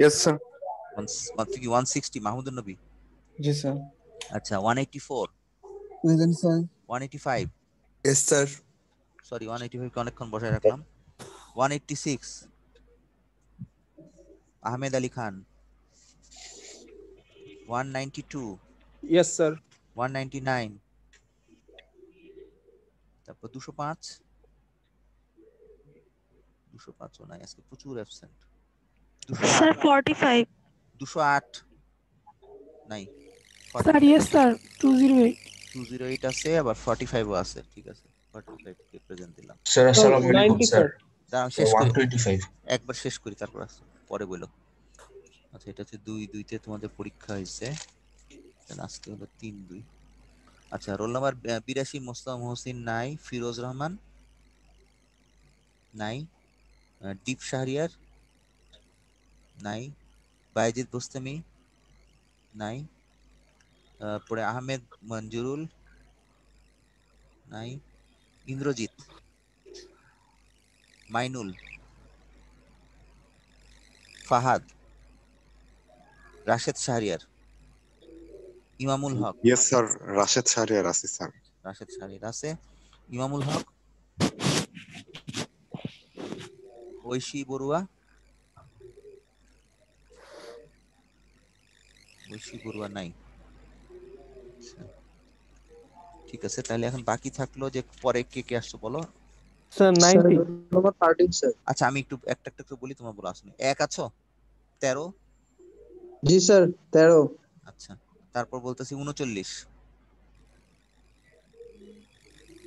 Speaker 11: Yes, sir.
Speaker 1: 160 মাহমুদুর নবী?
Speaker 11: জি স্যার।
Speaker 1: আচ্ছা, 184,
Speaker 11: present sir.
Speaker 1: 185?
Speaker 11: Yes, sir.
Speaker 1: Sorry, 185 কে অনেকক্ষণ বসায় রাখলাম। 186 আহমেদ আলী খান? 192?
Speaker 11: Yes, sir.
Speaker 1: 199? তারপর 205? 205ও নাই, আজকে প্রচুর অ্যাবসেন্ট।
Speaker 8: স্যার 45
Speaker 1: 208 নাই?
Speaker 8: স্যার ইয়েস স্যার 208
Speaker 1: 208 আছে, আবার 45ও আছে। ঠিক আছে, 45 কে প্রেজেন্ট দিলাম।
Speaker 2: স্যার আসসালামু আলাইকুম স্যার।
Speaker 1: দাঁড়াও শেষ করি,
Speaker 2: 125
Speaker 1: একবার শেষ করি তারপর আসো, পরে বলো। আচ্ছা, এটা হচ্ছে 2-2 তোমাদের পরীক্ষা হয়েছে, আজকে হলো 3-2। আচ্ছা, রোল নাম্বার 82 মোস্তফা মহসিন নাই, ফিরোজ রহমান নাই, দীপ শাহরিয়ার নাই, বাইজিদ বোস্তামি নাই, পরে আহমেদ মঞ্জুরুল নাই, ইন্দ্রজিৎ, মাইনুল, ফাহাদ, রাশেদ শাহরিয়ার, ইমামুল হক?
Speaker 12: ইয়েস স্যার, রাশেদ শাহরিয়ার আছে স্যার।
Speaker 1: রাশেদ শাহরিয়ার আছে, ইমামুল হক, ঐশী বড়ুয়া? ঐশী বড়ুয়া নাই। ঠিক আছে, তাহলে এখন বাকি থাকলো যে পরে কে কে আসছো বলো।
Speaker 11: স্যার 90 নম্বর 13 স্যার।
Speaker 1: আচ্ছা, আমি একটু একটা একটা করে বলি, তোমার বলো আসলে। 1 আছো? 13?
Speaker 11: জি স্যার 13।
Speaker 1: আচ্ছা, তারপর বলতেছি 39,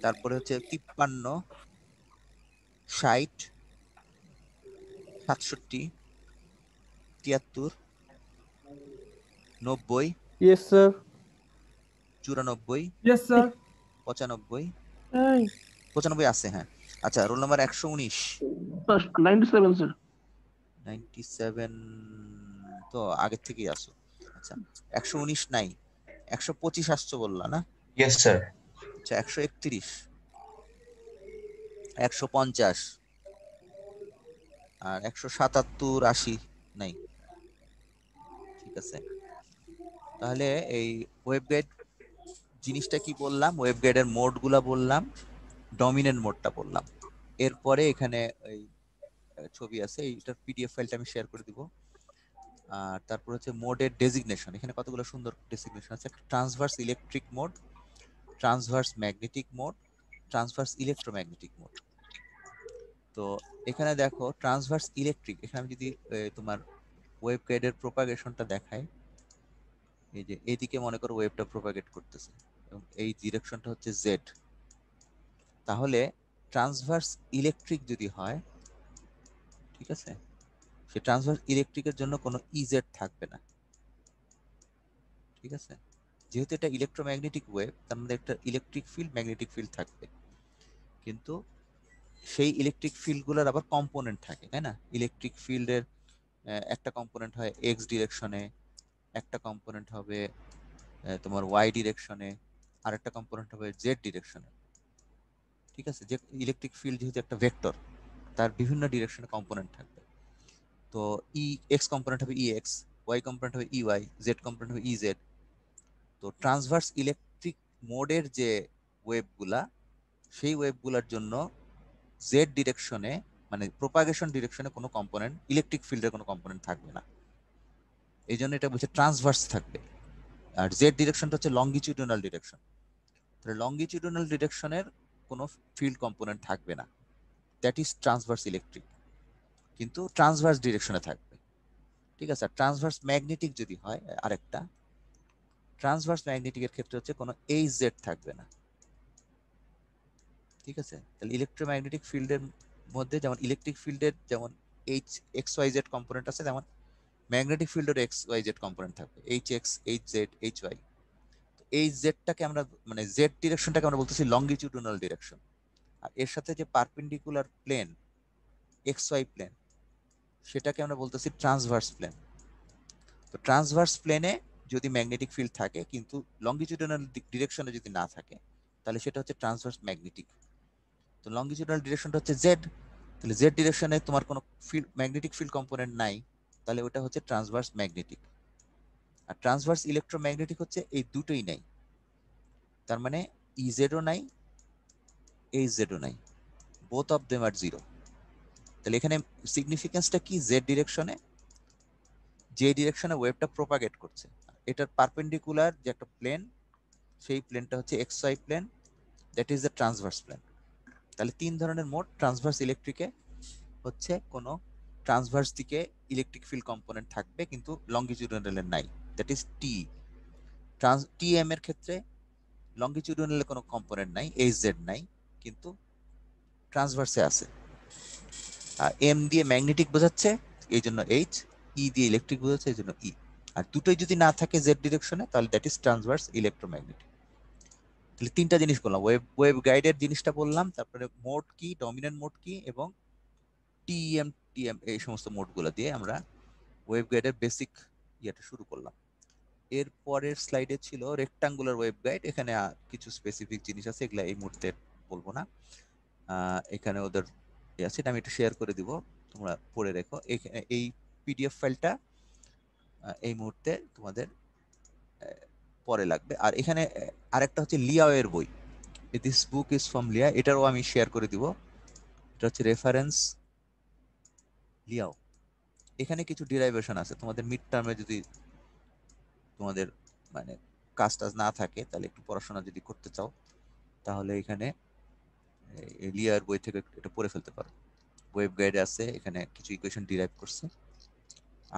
Speaker 1: তারপরে হচ্ছে 53, 60, 67, 73, 90,
Speaker 11: ইয়েস স্যার।
Speaker 1: 94,
Speaker 11: yes sir.
Speaker 1: 95?
Speaker 11: এই
Speaker 1: 95 আছে, হ্যাঁ। আচ্ছা, রোল নাম্বার 119?
Speaker 7: 97 স্যার।
Speaker 1: 97 তো আগের থেকেই আসো। আচ্ছা, 119 নাই, 125 আসছো বললা না?
Speaker 2: Yes sir.
Speaker 1: আচ্ছা, 131, 150, আর 177, 80 নাই। ঠিক আছে, তাহলে এই ওয়েবগাইড জিনিসটা কি বললাম, ওয়েবগাইডের মোডগুলা বললাম, ডমিনেন্ট মোডটা বললাম। এরপরে এখানে এই ছবি আছে, এইটার পিডিএফ ফাইলটা আমি শেয়ার করে দিব। আর তারপর হচ্ছে মোডের ডেজিগনেশন, এখানে কতগুলো সুন্দর ডেজিগনেশন আছে। Transverse electric mode, transverse magnetic mode, transverse electromagnetic mode. তো এখানে দেখো ট্রান্সভার্স ইলেকট্রিক, এখানে আমি যদি তোমার ওয়েবগাইডের প্রপাগেশনটা দেখাই, এই যে এইদিকে মনে করো ওয়েভটা প্রপাগেট করতেছে এবং এই ডিরেকশনটা হচ্ছে জেড, তাহলে ট্রান্সভার্স ইলেকট্রিক যদি হয়, ঠিক আছে, সে ট্রান্সভার্স ইলেকট্রিকের জন্য কোনো ইজেড থাকবে না। ঠিক আছে, যেহেতু এটা ইলেকট্রোম্যাগনেটিক ওয়েভ, তার মধ্যে একটা ইলেকট্রিক ফিল্ড, ম্যাগনেটিক ফিল্ড থাকবে, কিন্তু সেই ইলেকট্রিক ফিল্ডগুলোর আবার কম্পোনেন্ট থাকে, তাই না? ইলেকট্রিক ফিল্ডের একটা কম্পোনেন্ট হয় এক্স ডিরেকশনে, একটা কম্পোনেন্ট হবে তোমার ওয়াই ডিরেকশনে, আরেকটা কম্পোনেন্ট হবে জেড ডিরেকশনে। ঠিক আছে, যে ইলেকট্রিক ফিল্ড যেহেতু একটা ভেক্টর, তার বিভিন্ন ডিরেকশনে কম্পোনেন্ট থাকবে। তো ই এক্স কম্পোনেন্ট হবে ই এক্স, ওয়াই কম্পোনেন্ট হবে ই ওয়াই, জেড কম্পোনেন্ট হবে ই জেড। তো ট্রান্সভার্স ইলেকট্রিক মোডের যে ওয়েভগুলা, সেই ওয়েভগুলোর জন্য জেড ডিরেকশনে মানে প্রোপাগেশন ডিরেকশনে কোনো কম্পোনেন্ট, ইলেকট্রিক ফিল্ডের কোনো কম্পোনেন্ট থাকবে না। এই জন্য এটা বলছে ট্রান্সভার্স থাকবে। আর জেড ডিরেকশনটা হচ্ছে লঙ্গিটিউডিনাল ডিরেকশন। তাহলে লঙ্গিটিউডিনাল ডিরেকশনের কোনো ফিল্ড কম্পোনেন্ট থাকবে না, দ্যাট ইজ ট্রান্সভার্স ইলেকট্রিক, কিন্তু ট্রান্সভার্স ডিরেকশনে থাকবে। ঠিক আছে, আর ট্রান্সভার্স ম্যাগনেটিক যদি হয় আরেকটা, ট্রান্সভার্স ম্যাগনেটিকের ক্ষেত্রে হচ্ছে কোনো এইচ জেড থাকবে না। ঠিক আছে, তাহলে ইলেকট্রোম্যাগনেটিক ফিল্ডের মধ্যে যেমন ইলেকট্রিক ফিল্ডের যেমন H X Y Z component আছে, তেমন ম্যাগনেটিক ফিল্ডের এক্স ওয়াই জেড কম্পোনেন্ট থাকবে, H X, H Z, H Y. H জেডটাকে আমরা মানে জেড ডিরেকশনটাকে আমরা বলতেছি লঙ্গিটিউডিনাল ডিরেকশন। আর এর সাথে যে perpendicular plane X Y plane, সেটাকে আমরা বলতেছি ট্রান্সভার্স প্লেন। তো ট্রান্সভার্স প্লেনে যদি ম্যাগনেটিক ফিল্ড থাকে কিন্তু লঙ্গিটিউডিনাল ডিরেকশনে যদি না থাকে, তাহলে সেটা হচ্ছে ট্রান্সভার্স ম্যাগনেটিক। তো লঙ্গিটিউডিনাল ডিরেকশনটা হচ্ছে জেড, তাহলে জেড ডিরেকশনে তোমার কোনো ফিল্ড ম্যাগনেটিক ফিল্ড কম্পোনেন্ট নাই, তাহলে ওটা হচ্ছে ট্রান্সভার্স ম্যাগনেটিক। আর ট্রান্সভার্স ইলেকট্রোম্যাগনেটিক হচ্ছে এই দুটোই নাই, তার মানে ইজেডও নাই, এইচজেডও নাই, both of them are zero. তাহলে এখানে সিগনিফিকেন্সটা কি, জেড ডিরেকশনে যে ডিরেকশনে ওয়েভটা প্রপাগেট করছে, এটার পারপেন্ডিকুলার যে একটা প্লেন, সেই প্লেনটা হচ্ছে X Y plane, that is the transverse plane. তাহলে তিন ধরনের মোড ট্রান্সভার্স ইলেকট্রিকে হচ্ছে, কোনো ট্রান্সভার্স দিকে ইলেকট্রিক ফিল্ড কম্পোনেন্ট থাকবে কিন্তু লঙ্গিটিউডিনালের নাই, that is T. T M এর ক্ষেত্রে লঙ্গিটিউডিনালের কোনো কম্পোনেন্ট নাই, এইচ জেড নাই, কিন্তু ট্রান্সভার্সে আছে। আর এম দিয়ে ম্যাগনেটিক বোঝাচ্ছে এই জন্য এইচ, ই দিয়ে ইলেকট্রিক বোঝাচ্ছে এই জন্য ই। আর দুটোই যদি না থাকে জেড ডিরেকশনে, তাহলে দ্যাট ইজ ট্রান্সভার্স ইলেকট্রোম্যাগনেটিক। তাহলে তিনটা জিনিস বললাম, ওয়েভ গাইডের জিনিসটা বললাম, তারপরে মোড কি, ডমিনেন্ট মোড কি, এবং টিএম এই সমস্ত মোডগুলো দিয়ে আমরা ওয়েভ গাইডের বেসিক ইয়েটা শুরু করলাম। এর পরের স্লাইডে ছিল রেক্টাঙ্গুলার ওয়েভ গাইড। এখানে কিছু স্পেসিফিক জিনিস আছে, এগুলা এই মুহূর্তে বলবো না। এখানে ওদের আছে, আমি একটু শেয়ার করে দিব, তোমরা পড়ে রেখো। এই পিডিএফ ফাইলটা এই মুহূর্তে তোমাদের পরে লাগবে। আর এখানে আরেকটা হচ্ছে লিয়াও এর বই, দিস বুক ইজ ফ্রম লিয়া, এটারও আমি শেয়ার করে দিব। এটা হচ্ছে রেফারেন্স লিয়াও। এখানে কিছু ডিরাইভেশন আছে, তোমাদের মিড টার্মে যদি তোমাদের মানে কাজ টাজ না থাকে, তাহলে একটু পড়াশোনা যদি করতে চাও, তাহলে এখানে লিয়ার বই থেকে এটা পড়ে ফেলতে পারো। ওয়েব গাইডে আছে, এখানে কিছু ইকুয়েশন ডিরাইভ করছে।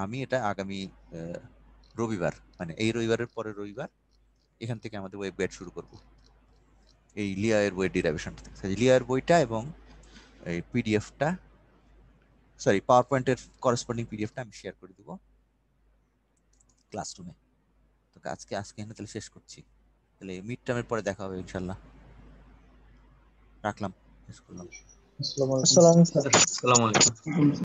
Speaker 1: আমি এটা আগামী রবিবার, মানে এই রবিবারের পরের রবিবার, এখান থেকে আমাদের ওয়েব গাইড শুরু করব এই লিয়ার বইয়ের ডিরাইভেশনটা থেকে। লিয়ার বইটা এবং এই পিডিএফটা, সরি পাওয়ার পয়েন্টের করেসপন্ডিং পিডিএফটা আমি শেয়ার করে দিব ক্লাসরুমে। তো আজকে এখানে তাহলে শেষ করছি, তাহলে মিড টার্মের পরে দেখা হবে ইনশাল্লাহ। রাখলাম, শেষ করলাম।
Speaker 11: আসসালামু আলাইকুম।
Speaker 2: আসসালামু আলাইকুম।